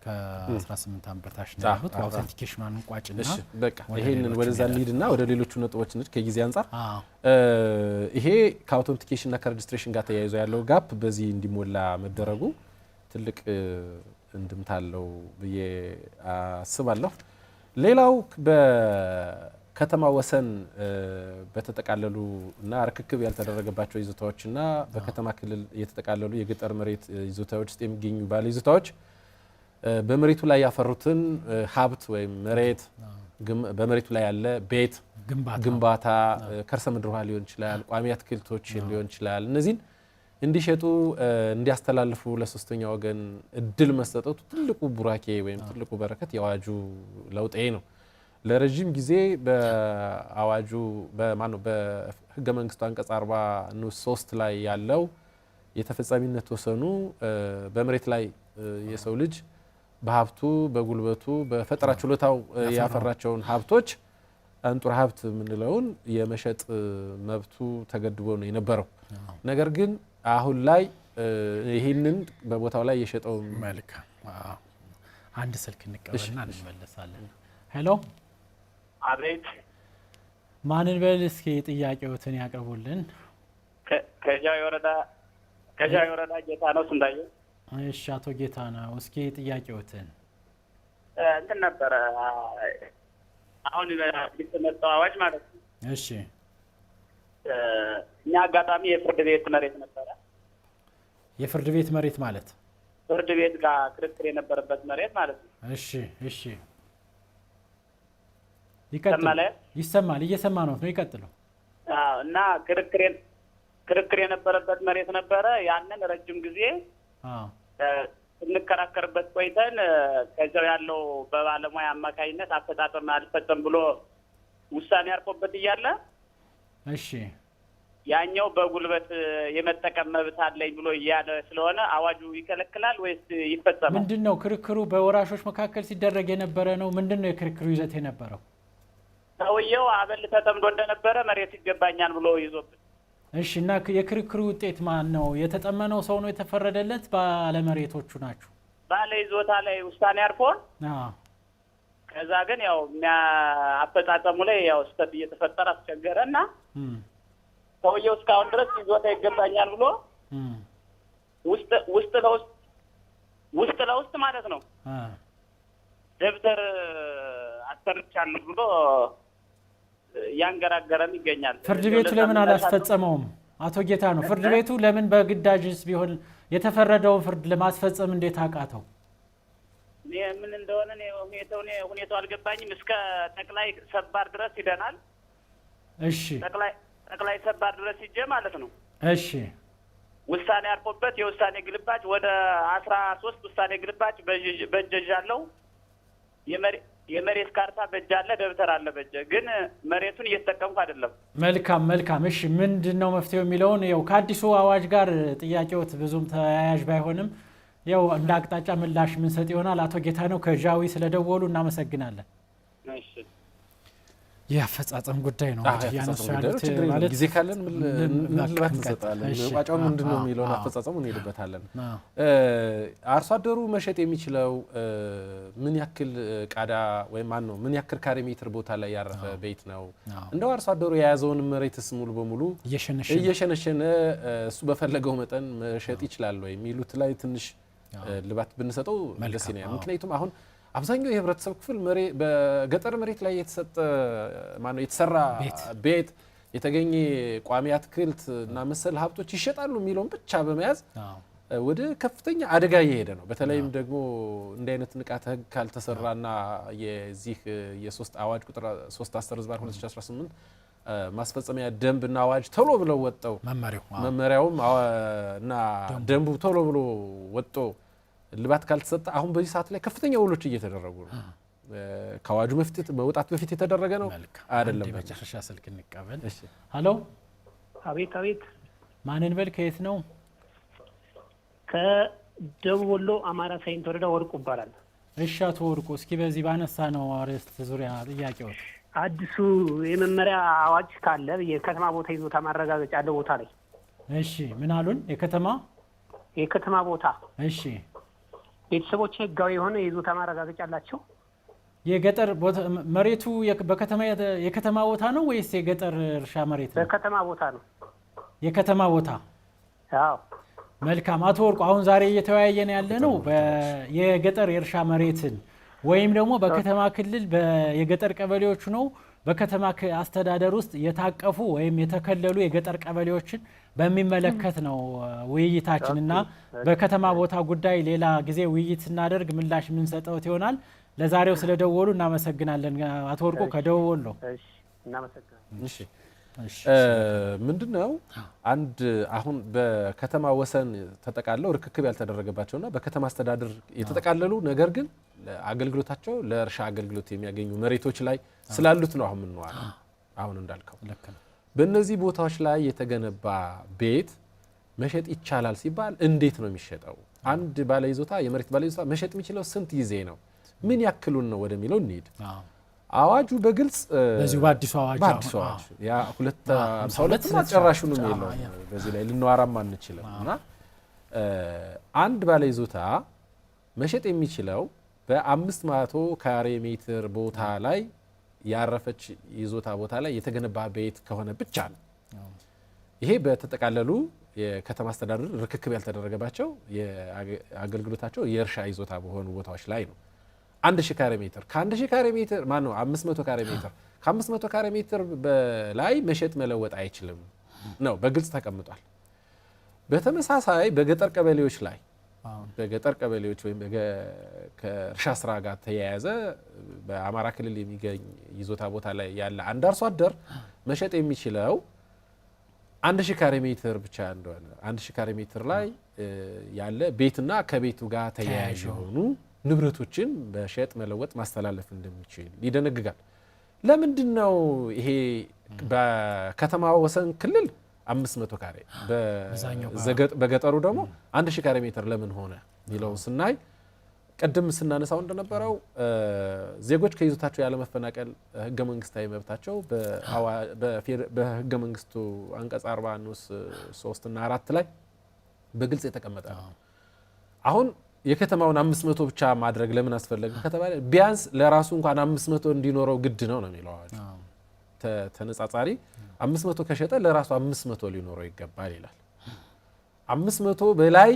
ከ18 ዓመት በታች ነው ያሉት። አውተንቲኬሽኑን እንቋጭና እሺ በቃ ይሄንን ወደዛ እንሂድና ወደ ሌሎቹ ነጥቦች እንሂድ ከጊዜ አንፃር። ይሄ ከአውተንቲኬሽን እና ከሬጅስትሬሽን ጋር ተያይዞ ያለው ጋፕ በዚህ እንዲሞላ መደረጉ ትልቅ እንድምታ አለው ብዬ አስባለሁ። ሌላው በከተማ ወሰን በተጠቃለሉ እና ርክክብ ያልተደረገባቸው ይዞታዎችና በከተማ ክልል የተጠቃለሉ የገጠር መሬት ይዞታዎች ውስጥ የሚገኙ ባለ ይዞታዎች በመሬቱ ላይ ያፈሩትን ሀብት ወይም መሬት በመሬቱ ላይ ያለ ቤት ግንባታ፣ ከርሰ ምድር ውሃ ሊሆን ይችላል፣ ቋሚ አትክልቶች ሊሆን ይችላል። እነዚህን እንዲሸጡ እንዲያስተላልፉ ለሶስተኛ ወገን እድል መሰጠቱ ትልቁ ቡራኬ ወይም ትልቁ በረከት የአዋጁ ለውጥ ነው። ለረጅም ጊዜ በአዋጁ በህገ መንግስቱ አንቀጽ 40 ንዑስ 3 ላይ ያለው የተፈጻሚነት ወሰኑ በመሬት ላይ የሰው ልጅ በሀብቱ በጉልበቱ በፈጠራ ችሎታው ያፈራቸውን ሀብቶች አንጡራ ሀብት የምንለውን የመሸጥ መብቱ ተገድቦ ነው የነበረው። ነገር ግን አሁን ላይ ይህንን በቦታው ላይ የሸጠው መልካም አንድ ስልክ እንቀበልና እንመለሳለን። ሄሎ አቤት። ማንን በል እስኪ ጥያቄዎትን ያቀርቡልን። ከጃዊ ወረዳ ጌታ ነው ስንታየው። እሺ አቶ ጌታ ነው እስኪ ጥያቄዎትን። እንትን ነበረ አሁን የተመጣው አዋጅ ማለት ነው። እሺ እኛ አጋጣሚ የፍርድ ቤት መሬት ነበረ። የፍርድ ቤት መሬት ማለት ፍርድ ቤት ጋር ክርክር የነበረበት መሬት ማለት ነው። እሺ እሺ ይቀጥል። ይሰማል፣ እየሰማ ነው። ይቀጥሉ። እና ክርክር የነበረበት መሬት ነበረ። ያንን ረጅም ጊዜ እንከራከርበት ቆይተን ከዛው ያለው በባለሙያ አማካኝነት አፈጣጠም አልፈጸም ብሎ ውሳኔ አርፎበት እያለ እሺ ያኛው በጉልበት የመጠቀም መብት አለኝ ብሎ እያለ ስለሆነ አዋጁ ይከለክላል ወይስ ይፈጸማል? ምንድነው ክርክሩ? በወራሾች መካከል ሲደረግ የነበረ ነው? ምንድነው የክርክሩ ይዘት የነበረው? ሰውየው አበል ተጠምዶ እንደነበረ መሬት ይገባኛል ብሎ ይዞብን። እሺ እና የክርክሩ ውጤት ማን ነው? የተጠመነው ሰው ነው የተፈረደለት? ባለመሬቶቹ ናቸው? ባለ ይዞታ ላይ ውሳኔ አርፎን ከዛ ግን ያው አፈጻጸሙ ላይ ያው ስህተት እየተፈጠረ አስቸገረና ሰውየው እስካሁን ድረስ ይዞታ ይገባኛል ብሎ ውስጥ ለውስጥ ማለት ነው ደብተር አሰርቻለሁ ብሎ ያንገራገረም ይገኛል። ፍርድ ቤቱ ለምን አላስፈጸመውም? አቶ ጌታ ነው ፍርድ ቤቱ ለምን በግዳጅስ ቢሆን የተፈረደውን ፍርድ ለማስፈጸም እንዴት አቃተው? ምን እንደሆነ ሁኔታው አልገባኝም። እስከ ጠቅላይ ሰባር ድረስ ሂደናል። እሺ ጠቅላይ ሰባር ድረስ ሂጄ ማለት ነው። እሺ ውሳኔ አርፎበት የውሳኔ ግልባጭ ወደ 13 ውሳኔ ግልባጭ በጀጃለው። የመሬት ካርታ በጃለ፣ ደብተር አለ በጀ፣ ግን መሬቱን እየተጠቀምኩ አይደለም። መልካም እሺ ምንድነው መፍትሄው የሚለውን ያው ከአዲሱ አዋጅ ጋር ጥያቄዎት ብዙም ተያያዥ ባይሆንም ያው እንደ አቅጣጫ ምላሽ ምን ሰጥ ይሆናል። አቶ ጌታ ነው ከጃዊ ስለደወሉ እናመሰግናለን። እሺ የአፈጻጸም ጉዳይ ነው ያነሱ ያሉት ማለት ጊዜ ካለን ምን እንሰጣለን። ቋጫው ምንድነው የሚለውን አፈጻጸሙ እንሄድበታለን። አርሶ አደሩ መሸጥ የሚችለው ምን ያክል ቃዳ ወይም ማን ነው ምን ያክል ካሬ ሜትር ቦታ ላይ ያረፈ ቤት ነው? እንደው አርሶ አደሩ የያዘውን መሬትስ ሙሉ በሙሉ እየሸነሸነ እሱ በፈለገው መጠን መሸጥ ይችላል ወይ የሚሉት ላይ ትንሽ ልባት ብንሰጠው ደስ ይላል። ምክንያቱም አሁን አብዛኛው የህብረተሰብ ክፍል በገጠር መሬት ላይ የተሰራ ቤት የተገኘ ቋሚ አትክልት እና መሰል ሀብቶች ይሸጣሉ የሚለውን ብቻ በመያዝ ወደ ከፍተኛ አደጋ እየሄደ ነው። በተለይም ደግሞ እንዲህ አይነት ንቃተ ህግ ካልተሰራና የዚህ የሶስት አዋጅ ቁጥር 3/10/2018 ማስፈጸሚያ ደንብና አዋጅ ቶሎ ብለው ወጣው መመሪያውም እና ደንቡ ቶሎ ብሎ ወጥቶ ልባት ካልተሰጠ አሁን በዚህ ሰዓት ላይ ከፍተኛ ውሎች እየተደረጉ ነው። ከአዋጁ መውጣት በፊት የተደረገ ነው አይደለም። በመጨረሻ ስልክ እንቀበል። ሄሎ አቤት ማንን በል ከየት ነው? ከደቡብ ወሎ አማራ ሳይንት ወረዳ ወርቁ ይባላል። እሺ አቶ ወርቁ እስኪ በዚህ ባነሳ ነው አርዕስት ዙሪያ ጥያቄዎች አዲሱ የመመሪያ አዋጅ ካለ የከተማ ቦታ ይዞታ ማረጋገጫ ያለው ቦታ ላይ እሺ ምን አሉን? የከተማ ቦታ እሺ ቤተሰቦች ህጋዊ የሆነ የይዞታ ማረጋገጫ አላቸው? የገጠር መሬቱ የከተማ ቦታ ነው ወይስ የገጠር እርሻ መሬት ነው? በከተማ ቦታ ነው። የከተማ ቦታ። አዎ መልካም አቶ ወርቁ አሁን ዛሬ እየተወያየን ያለ ነው የገጠር የእርሻ መሬትን ወይም ደግሞ በከተማ ክልል የገጠር ቀበሌዎች ነው በከተማ አስተዳደር ውስጥ የታቀፉ ወይም የተከለሉ የገጠር ቀበሌዎችን በሚመለከት ነው ውይይታችንና በከተማ ቦታ ጉዳይ ሌላ ጊዜ ውይይት ስናደርግ ምላሽ ምን ሰጠውት ይሆናል። ለዛሬው ስለደወሉ እናመሰግናለን አቶ ወርቁ ከደቡብ ወሎ። እሺ እናመሰግናለን። እሺ ምንድነው አንድ አሁን በከተማ ወሰን ተጠቃለው ርክክብ ያልተደረገባቸውና በከተማ አስተዳደር የተጠቃለሉ ነገር ግን አገልግሎታቸው ለእርሻ አገልግሎት የሚያገኙ መሬቶች ላይ ስላሉት ነው አሁን ምንዋል። አሁን እንዳልከው በእነዚህ ቦታዎች ላይ የተገነባ ቤት መሸጥ ይቻላል ሲባል እንዴት ነው የሚሸጠው? አንድ ባለይዞታ የመሬት ባለይዞታ መሸጥ የሚችለው ስንት ጊዜ ነው? ምን ያክሉን ነው ወደሚለው እንሂድ። አዋጁ በግልጽ በዚሁ በአዲሱ አዋጅ ያ 252 ማጨራሹ ነው የሚለው በዚህ ላይ ልንዋራም አንችልም። እና አንድ ባለይዞታ መሸጥ የሚችለው በ500 ካሬ ሜትር ቦታ ላይ ያረፈች ይዞታ ቦታ ላይ የተገነባ ቤት ከሆነ ብቻ ነው። ይሄ በተጠቃለሉ የከተማ አስተዳደር ርክክብ ያልተደረገባቸው የአገልግሎታቸው የእርሻ ይዞታ በሆኑ ቦታዎች ላይ ነው። 1000 ካሬ ሜትር ከ1000 ካሬ ሜትር ማነው 500 ካሬ ሜትር ከ500 ካሬ ሜትር በላይ መሸጥ መለወጥ አይችልም ነው በግልጽ ተቀምጧል። በተመሳሳይ በገጠር ቀበሌዎች ላይ በገጠር ቀበሌዎች ወይም ከእርሻ ስራ ጋር ተያያዘ በአማራ ክልል የሚገኝ ይዞታ ቦታ ላይ ያለ አንድ አርሶ አደር መሸጥ የሚችለው 1000 ካሬ ሜትር ብቻ እንደሆነ 1000 ካሬ ሜትር ላይ ያለ ቤትና ከቤቱ ጋር ተያያዥ የሆኑ ንብረቶችን በሸጥ መለወጥ ማስተላለፍ እንደሚችል ይደነግጋል። ለምንድነው ይሄ በከተማ ወሰን ክልል 500 ካሬ በገጠሩ ደግሞ 1000 ካሬ ሜትር ለምን ሆነ የሚለውን ስናይ ቀደም ስናነሳው እንደነበረው ዜጎች ከይዞታቸው ያለ መፈናቀል ህገ መንግስታዊ መብታቸው በህገ መንግስቱ አንቀጽ 40 ንዑስ 3 እና 4 ላይ በግልጽ የተቀመጠ ነው። አሁን የከተማውን 500 ብቻ ማድረግ ለምን አስፈለገ ከተባለ ቢያንስ ለራሱ እንኳን 500 እንዲኖረው ግድ ነው የሚለው አዋጅ። ተነጻጻሪ 500 ከሸጠ ለራሱ 500 ሊኖረው ይገባል ይላል። 500 በላይ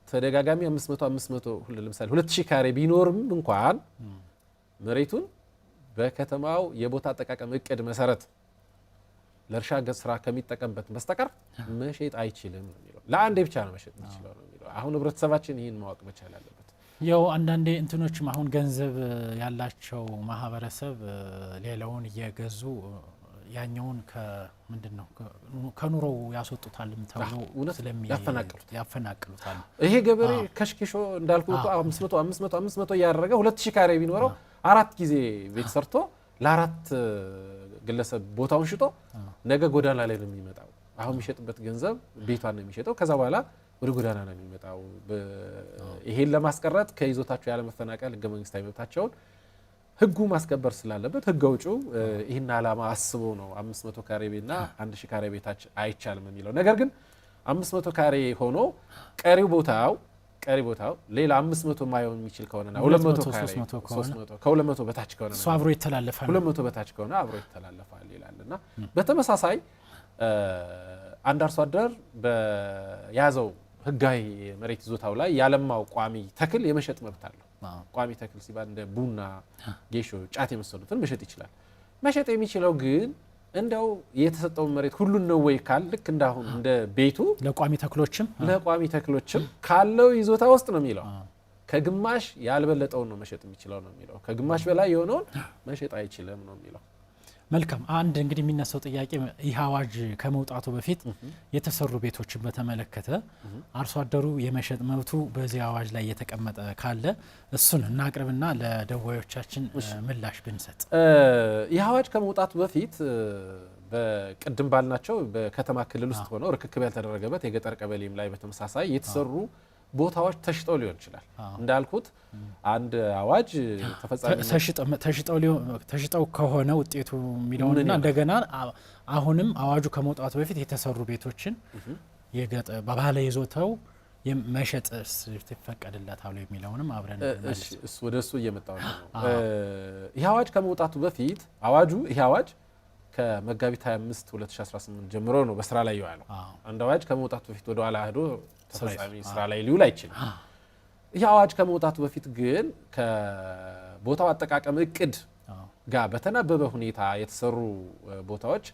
ተደጋጋሚ 500 ለምሳሌ 2000 ካሬ ቢኖርም እንኳን መሬቱን በከተማው የቦታ አጠቃቀም እቅድ መሰረት ለእርሻ ስራ ከሚጠቀምበት በስተቀር መሸጥ አይችልም ነው የሚለው። ለአንዴ ብቻ ነው መሸጥ የሚችለው ነው የሚለው። አሁን ህብረተሰባችን ይህን ማወቅ መቻል አለበት። ያው አንዳንዴ እንትኖችም አሁን ገንዘብ ያላቸው ማህበረሰብ ሌላውን እየገዙ ያኛውን ከምንድነው ከኑሮው ያስወጡታልም ተብሎ ያፈናቅሉታል። ይሄ ገበሬ ከሽኪሾ እንዳልኩት 500 ያደረገ 2000 ካሬ ቢኖረው 4 ጊዜ ቤት ሰርቶ ለአራት ግለሰብ ቦታውን ሽጦ ነገ ጎዳና ላይ ነው የሚመጣው። አሁን የሚሸጥበት ገንዘብ ቤቷን ነው የሚሸጠው። ከዛ በኋላ ወደ ጎዳና ነው የሚመጣው። ይሄን ለማስቀረት ከይዞታቸው ያለ መፈናቀል ህገ መንግስታዊ መብታቸውን ህጉ ማስከበር ስላለበት ህግ አውጪው ይህን ዓላማ አስቦ ነው 500 ካሬ ቤትና 1000 ካሬ ቤታች አይቻልም የሚለው። ነገር ግን 500 ካሬ ሆኖ ቀሪው ቦታው ሌላ 500 ማይሆን የሚችል ከሆነና 200 ካሬ 300 ከ200 በታች ከሆነ እሱ አብሮ ይተላለፋል 200 በታች ከሆነ አብሮ ይተላለፋል ይላልና በተመሳሳይ አንድ አርሶ አደር በያዘው ህጋዊ መሬት ይዞታው ላይ ያለማው ቋሚ ተክል የመሸጥ መብት አለው። ቋሚ ተክል ሲባል እንደ ቡና፣ ጌሾ፣ ጫት የመሰሉትን መሸጥ ይችላል። መሸጥ የሚችለው ግን እንደው የተሰጠው መሬት ሁሉን ነው ወይ ካል ልክ እንዳሁን እንደ ቤቱ ለቋሚ ተክሎችም ካለው ይዞታ ውስጥ ነው የሚለው። ከግማሽ ያልበለጠውን ነው መሸጥ የሚችለው ነው የሚለው። ከግማሽ በላይ የሆነውን መሸጥ አይችልም ነው የሚለው። መልካም። አንድ እንግዲህ የሚነሳው ጥያቄ ይህ አዋጅ ከመውጣቱ በፊት የተሰሩ ቤቶችን በተመለከተ አርሶ አደሩ የመሸጥ መብቱ በዚህ አዋጅ ላይ የተቀመጠ ካለ እሱን እናቅርብና ለደዋዮቻችን ምላሽ ብንሰጥ። ይህ አዋጅ ከመውጣቱ በፊት በቅድም ባልናቸው በከተማ ክልል ውስጥ ሆነው ርክክብ ያልተደረገበት የገጠር ቀበሌም ላይ በተመሳሳይ የተሰሩ ቦታዎች ተሽጠው ሊሆን ይችላል። እንዳልኩት አንድ አዋጅ ተሽጠው ከሆነ ውጤቱ የሚለውንና እንደገና አሁንም አዋጁ ከመውጣቱ በፊት የተሰሩ ቤቶችን በባለ ይዞታው መሸጥ ይፈቀድለታል የሚለውንም አብረን ወደ እሱ እየመጣው ነው። ይህ አዋጅ ከመውጣቱ በፊት ይህ አዋጅ ከመጋቢት 25 2018 ጀምሮ ነው በስራ ላይ የዋለው። አንድ አዋጅ ከመውጣቱ በፊት ወደ ኋላ ሄዶ ተፈጻሚ ስራ ላይ ሊውል አይችልም። ይህ አዋጅ ከመውጣቱ በፊት ግን ከቦታው አጠቃቀም እቅድ ጋር በተናበበ ሁኔታ የተሰሩ ቦታዎች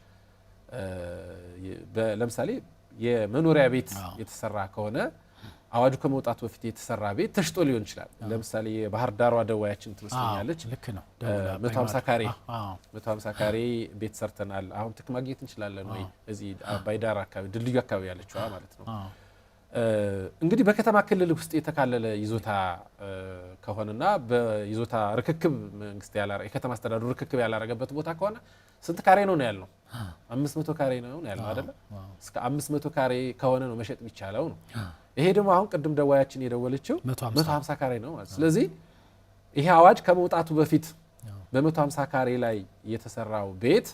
ለምሳሌ የመኖሪያ ቤት የተሰራ ከሆነ አዋጁ ከመውጣቱ በፊት የተሰራ ቤት ተሽጦ ሊሆን ይችላል። ለምሳሌ የባህር ዳሯ ደዋያችን ትመስለኛለች። ልክ ነው። 150 ካሬ 150 ካሬ ቤት ሰርተናል። አሁን ትክ ማግኘት እንችላለን ወይ? እዚህ አባይ ዳር አካባቢ ድልድዩ አካባቢ ያለችው ማለት ነው። እንግዲህ በከተማ ክልል ውስጥ የተካለለ ይዞታ ከሆነና በይዞታ ርክክብ መንግስት የከተማ አስተዳደሩ ርክክብ ያላረገበት ቦታ ከሆነ ስንት ካሬ ነው ያለው? 500 ካሬ ነው ያለው አይደለ? እስከ 500 ካሬ ከሆነ ነው መሸጥ የሚቻለው ነው። ይሄ ደግሞ አሁን ቅድም ደዋያችን የደወለችው 150 ካሬ ነው ማለት። ስለዚህ ይሄ አዋጅ ከመውጣቱ በፊት በ150 ካሬ ላይ የተሰራው ቤት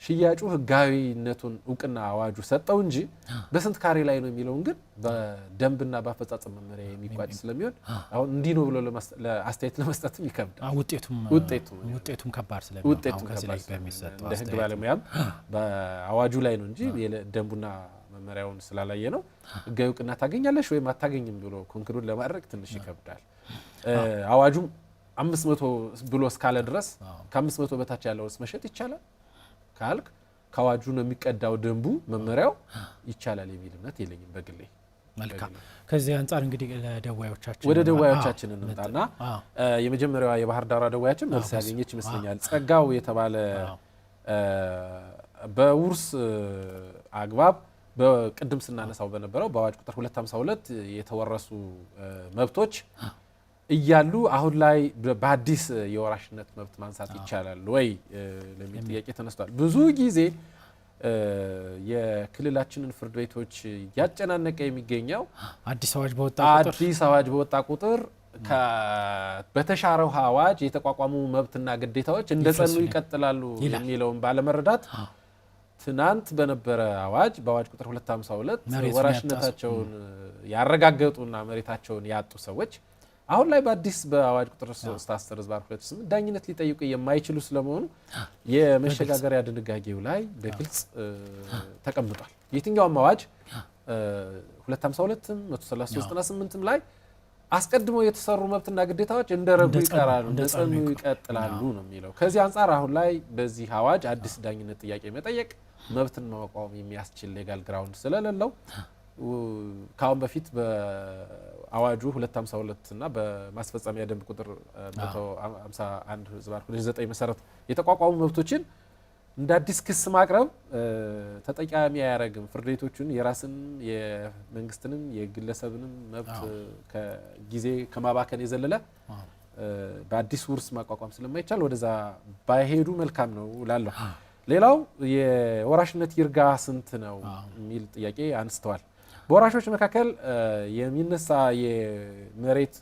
ሽያጩ ህጋዊነቱን እውቅና አዋጁ ሰጠው እንጂ በስንት ካሬ ላይ ነው የሚለውን ግን በደንብና በአፈጻጸም መመሪያ የሚቋጭ ስለሚሆን አሁን እንዲህ ነው ብሎ ለአስተያየት ለመስጠትም ይከብዳል። ውጤቱም ከባድ ስለሚሆን እንደ ህግ ባለሙያም በአዋጁ ላይ ነው እንጂ ደንቡና መመሪያውን ስላላየ ነው ህጋዊ እውቅና ታገኛለሽ ወይም አታገኝም ብሎ ኮንክሉድ ለማድረግ ትንሽ ይከብዳል። አዋጁም 500 ብሎ እስካለ ድረስ ከ500 በታች ያለውስ መሸጥ ይቻላል ካልክ ከአዋጁ ነው የሚቀዳው ደንቡ መመሪያው ይቻላል የሚል እምነት የለኝም በግሌ። መልካም። ከዚህ አንፃር እንግዲህ ወደ ደዋዮቻችን እንምጣና የመጀመሪያዋ የባህር ዳሯ ደዋያችን መልስ ያገኘች ይመስለኛል። ጸጋው የተባለ በውርስ አግባብ በቅድም ስናነሳው በነበረው በአዋጅ ቁጥር 252 የተወረሱ መብቶች እያሉ አሁን ላይ በአዲስ የወራሽነት መብት ማንሳት ይቻላል ወይ ለሚል ጥያቄ ተነስቷል። ብዙ ጊዜ የክልላችንን ፍርድ ቤቶች ያጨናነቀ የሚገኘው አዲስ አዋጅ በወጣ ቁጥር በተሻረው አዋጅ የተቋቋሙ መብትና ግዴታዎች እንደጸኑ ይቀጥላሉ የሚለውን ባለመረዳት ትናንት በነበረ አዋጅ በአዋጅ ቁጥር 252 ወራሽነታቸውን ያረጋገጡና መሬታቸውን ያጡ ሰዎች አሁን ላይ በአዲስ በአዋጅ ቁጥር 310/2008 ዳኝነት ሊጠይቁ የማይችሉ ስለመሆኑ የመሸጋገሪያ ድንጋጌው ላይ በግልጽ ተቀምጧል። የትኛውም አዋጅ 252ም 133/98ም ላይ አስቀድመው የተሰሩ መብትና ግዴታዎች እንደረጉ ይቀራሉ እንደጸኑ ይቀጥላሉ ነው የሚለው። ከዚህ አንፃር አሁን ላይ በዚህ አዋጅ አዲስ ዳኝነት ጥያቄ መጠየቅ መብትን መቋቋም የሚያስችል ሌጋል ግራውንድ ስለሌለው ካሁን በፊት በአዋጁ 252 እና በማስፈጸሚያ ደንብ ቁጥር 151/2009 መሰረት የተቋቋሙ መብቶችን እንደ አዲስ ክስ ማቅረብ ተጠቃሚ አያረግም። ፍርድ ቤቶቹን የራስን የመንግስትንም የግለሰብንም መብት ከጊዜ ከማባከን የዘለለ በአዲስ ውርስ ማቋቋም ስለማይቻል ወደዛ ባይሄዱ መልካም ነው እላለሁ። ሌላው የወራሽነት ይርጋ ስንት ነው የሚል ጥያቄ አንስተዋል። በወራሾች መካከል የሚነሳ የመሬት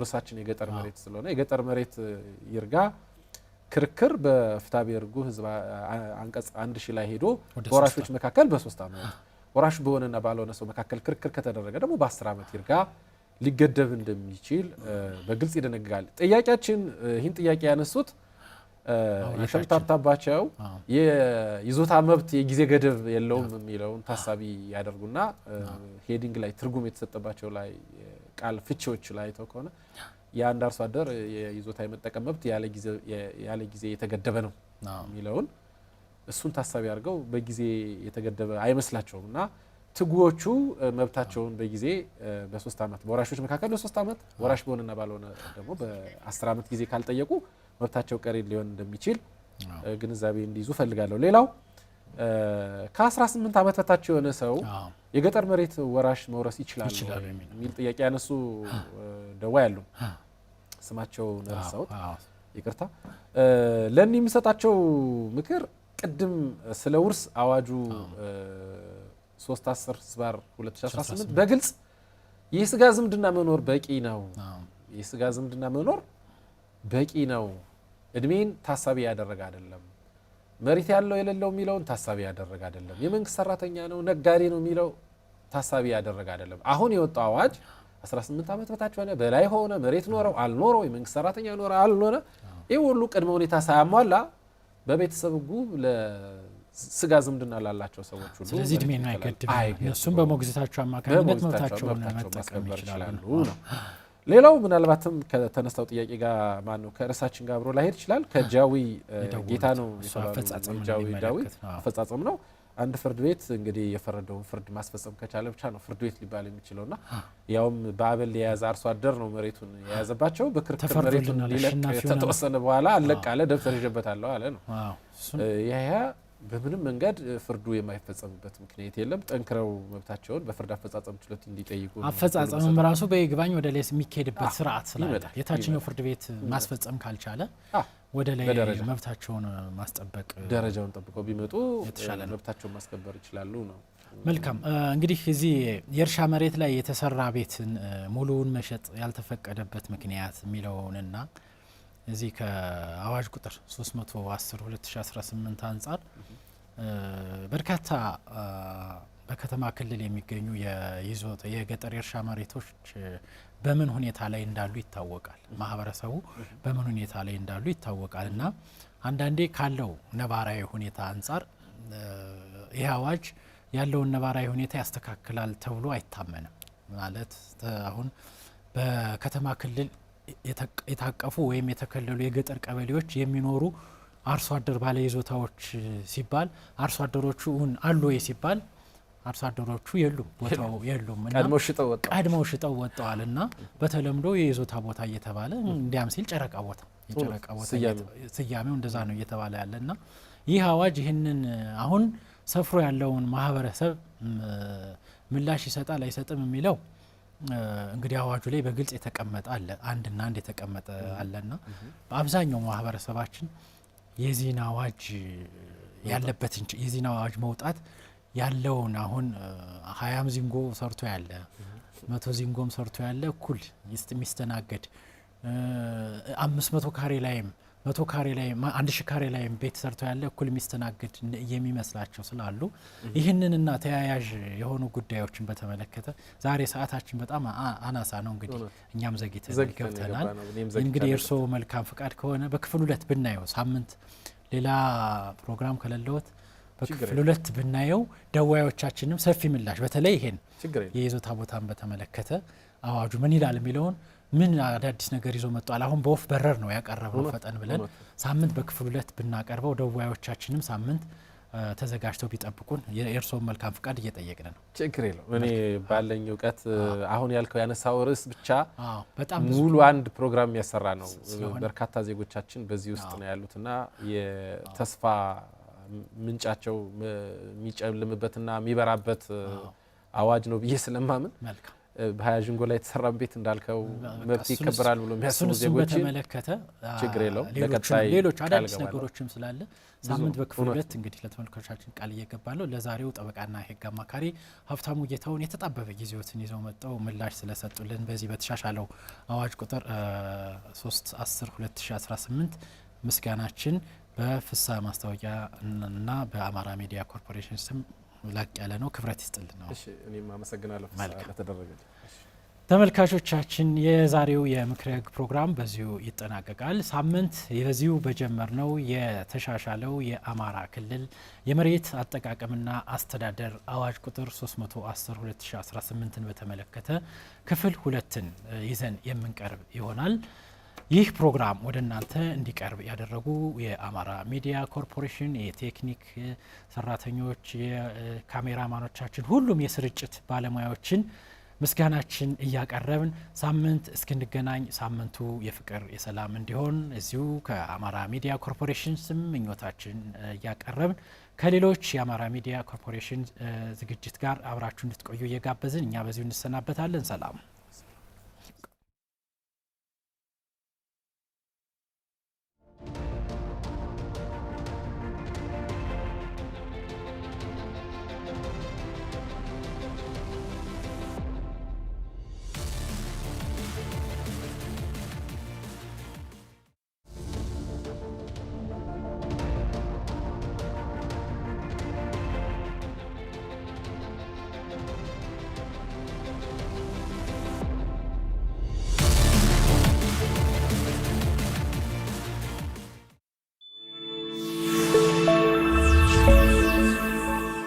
እርሳችን የገጠር መሬት ስለሆነ የገጠር መሬት ይርጋ ክርክር በፍትሐብሔር ሕጉ ህዝብ አንቀጽ 1000 ላይ ሄዶ በወራሾች መካከል በ3 ዓመት ወራሽ በሆነና ባልሆነ ሰው መካከል ክርክር ከተደረገ ደግሞ በ10 ዓመት ይርጋ ሊገደብ እንደሚችል በግልጽ ይደነግጋል። ጥያቄያችን ይህን ጥያቄ ያነሱት የተምታታባቸው የይዞታ መብት የጊዜ ገደብ የለውም የሚለውን ታሳቢ ያደርጉና ሄዲንግ ላይ ትርጉም የተሰጠባቸው ላይ ቃል ፍቺዎች ላይ አይተው ከሆነ የአንድ አርሶ አደር የይዞታ የመጠቀም መብት ያለ ጊዜ የተገደበ ነው የሚለውን እሱን ታሳቢ አድርገው በጊዜ የተገደበ አይመስላቸውም እና ትጉዎቹ መብታቸውን በጊዜ በ3 ዓመት በወራሾች መካከል በ3 ዓመት ወራሽ በሆነና ባልሆነ ደግሞ በ10 ዓመት ጊዜ ካልጠየቁ መብታቸው ቀሪ ሊሆን እንደሚችል ግንዛቤ እንዲይዙ ፈልጋለሁ። ሌላው ከ18 ዓመት በታች የሆነ ሰው የገጠር መሬት ወራሽ መውረስ ይችላል የሚል ጥያቄ ያነሱ ደዋ ያሉ ስማቸው ነርሰውት ይቅርታ ለኔ የሚሰጣቸው ምክር ቅድም ስለ ውርስ አዋጁ 310/2018 በግልጽ የስጋ ዝምድና መኖር በቂ ነው። የስጋ ዝምድና መኖር በቂ ነው። እድሜን ታሳቢ ያደረገ አይደለም። መሬት ያለው የሌለው የሚለውን ታሳቢ ያደረገ አይደለም። የመንግስት ሰራተኛ ነው ነጋዴ ነው የሚለው ታሳቢ ያደረገ አይደለም። አሁን የወጣው አዋጅ 18 ዓመት በታች ሆነ በላይ ሆነ መሬት ኖረው አልኖረው የመንግስት ሰራተኛ ኖረ አልኖረ ይሄ ሁሉ ቅድመ ሁኔታ ሳያሟላ በቤተሰብ ሕጉ ለስጋ ዝምድና ላላቸው ሰዎች ሁሉ ስለዚህ እድሜን አይገድም። እሱም በሞግዚታቸው አማካኝነት መብታቸውን መጠቀም ይችላሉ ነው። ሌላው ምናልባትም ከተነሳው ጥያቄ ጋር ማነው ከርዕሳችን ጋር አብሮ ላይሄድ ይችላል። ከጃዊ ጌታ ነው የተባለው ጃዊ ዳዊት አፈጻጸም ነው። አንድ ፍርድ ቤት እንግዲህ የፈረደውን ፍርድ ማስፈጸም ከቻለ ብቻ ነው ፍርድ ቤት ሊባል የሚችለውና ያውም በአበል የያዘ አርሶ አደር ነው መሬቱን የያዘባቸው በክርክር መሬቱን ሊለቅ ተወሰነ በኋላ አለቃለ ደብተር ይጀበታለው አለ ነው ያ በምንም መንገድ ፍርዱ የማይፈጸምበት ምክንያት የለም ጠንክረው መብታቸውን በፍርድ አፈጻጸም ችሎት እንዲጠይቁ አፈጻጸምም ራሱ በይግባኝ ወደ ላይ የሚካሄድበት ስርዓት ስላለ የታችኛው ፍርድ ቤት ማስፈጸም ካልቻለ ወደ ላይ መብታቸውን ማስጠበቅ ደረጃውን ጠብቀው ቢመጡ መብታቸውን ማስከበር ይችላሉ ነው። መልካም እንግዲህ እዚህ የእርሻ መሬት ላይ የተሰራ ቤትን ሙሉውን መሸጥ ያልተፈቀደበት ምክንያት የሚለውንና እዚህ ከአዋጅ ቁጥር 310 2018 አንጻር በርካታ በከተማ ክልል የሚገኙ የገጠር የእርሻ መሬቶች በምን ሁኔታ ላይ እንዳሉ ይታወቃል። ማህበረሰቡ በምን ሁኔታ ላይ እንዳሉ ይታወቃል እና አንዳንዴ ካለው ነባራዊ ሁኔታ አንጻር ይህ አዋጅ ያለውን ነባራዊ ሁኔታ ያስተካክላል ተብሎ አይታመንም። ማለት አሁን በከተማ ክልል የታቀፉ ወይም የተከለሉ የገጠር ቀበሌዎች የሚኖሩ አርሶ አደር ባለ ይዞታዎች ሲባል አርሶ አደሮቹ አሉ ወይ ሲባል አርሶ አደሮቹ የሉም፣ ቦታው የሉም እና ቀድመው ሽጠው ወጣዋልና በተለምዶ የይዞታ ቦታ እየተባለ እንዲያም ሲል ጨረቃ ቦታ የጨረቃ ቦታ ስያሜው እንደዛ ነው እየተባለ ያለና ይህ አዋጅ ይህንን አሁን ሰፍሮ ያለውን ማህበረሰብ ምላሽ ይሰጣል አይሰጥም የሚለው እንግዲህ አዋጁ ላይ በግልጽ የተቀመጠ አለ አንድና አንድ የተቀመጠ አለና በአብዛኛው ማህበረሰባችን የዚህን አዋጅ ያለበትን የዚህን አዋጅ መውጣት ያለውን አሁን 20 ዚንጎ ሰርቶ ያለ 100 ዚንጎም ሰርቶ ያለ እኩል የሚስተናገድ 500 ካሬ ላይም 100 ካሬ ላይ 1000 ካሬ ላይም ቤት ሰርቶ ያለ እኩል የሚስተናገድ የሚመስላቸው ስላሉ ይህንንና ተያያዥ የሆኑ ጉዳዮችን በተመለከተ ዛሬ ሰዓታችን በጣም አናሳ ነው። እንግዲህ እኛም ዘግይተን ገብተናል። እንግዲህ የርሶ መልካም ፍቃድ ከሆነ በክፍል 2 ብናየው ሳምንት ሌላ ፕሮግራም ከሌለዎት በክፍል 2 ብናየው ደዋዮቻችንም ሰፊ ምላሽ በተለይ ይሄን የይዞታ ቦታን በተመለከተ አዋጁ ምን ይላል የሚለውን ምን አዳዲስ ነገር ይዞ መጥቷል። አሁን በወፍ በረር ነው ያቀረበው ፈጠን ብለን ሳምንት በክፍል 2 ብናቀርበው ደዋዮቻችንም ሳምንት ተዘጋጅተው ቢጠብቁን የእርሶን መልካም ፍቃድ እየጠየቅን ነው። ችግር የለው። እኔ ባለኝ እውቀት አሁን ያልከው ያነሳው ርዕስ ብቻ በጣም ሙሉ አንድ ፕሮግራም የሚያሰራ ነው። በርካታ ዜጎቻችን በዚህ ውስጥ ነው ያሉትና የተስፋ ምንጫቸው የሚጨልምበትና የሚበራበት አዋጅ ነው ብዬ ስለማምን መልካም በ20 ዥንጎ ላይ የተሰራ ቤት እንዳልከው መብት ይከበራል ብሎ የሚያስቡ ዜጎች በተመለከተ ችግር የለው። ሌሎች አዳዲስ ነገሮችም ስላለ ሳምንት በክፍል 2 እንግዲህ ለተመልካቾቻችን ቃል እየገባለሁ። ለዛሬው ጠበቃና የህግ አማካሪ ሀብታሙ ጌታውን የተጣበበ ጊዜዎትን ይዘው መጣው ምላሽ ስለሰጡልን በዚህ በተሻሻለው አዋጅ ቁጥር 310 2018 ምስጋናችን በፍሳ ማስታወቂያ እና በአማራ ሚዲያ ኮርፖሬሽን ስም ላቅ ያለ ነው። ክብረት ይስጥልን ነው። እሺ እኔም አመሰግናለሁ ለተደረገ። ተመልካቾቻችን የዛሬው የምክረ ህግ ፕሮግራም በዚሁ ይጠናቀቃል። ሳምንት በዚሁ በጀመርነው የተሻሻለው የአማራ ክልል የመሬት አጠቃቀምና አስተዳደር አዋጅ ቁጥር 310 2018ን በተመለከተ ክፍል 2ን ይዘን የምንቀርብ ይሆናል። ይህ ፕሮግራም ወደ እናንተ እንዲቀርብ ያደረጉ የአማራ ሚዲያ ኮርፖሬሽን የቴክኒክ ሰራተኞች፣ የካሜራማኖቻችን፣ ሁሉም የስርጭት ባለሙያዎችን ምስጋናችን እያቀረብን ሳምንት እስክንገናኝ ሳምንቱ የፍቅር የሰላም እንዲሆን እዚሁ ከአማራ ሚዲያ ኮርፖሬሽን ስም ምኞታችን እያቀረብን ከሌሎች የአማራ ሚዲያ ኮርፖሬሽን ዝግጅት ጋር አብራችሁ እንድትቆዩ እየጋበዝን እኛ በዚሁ እንሰናበታለን። ሰላም።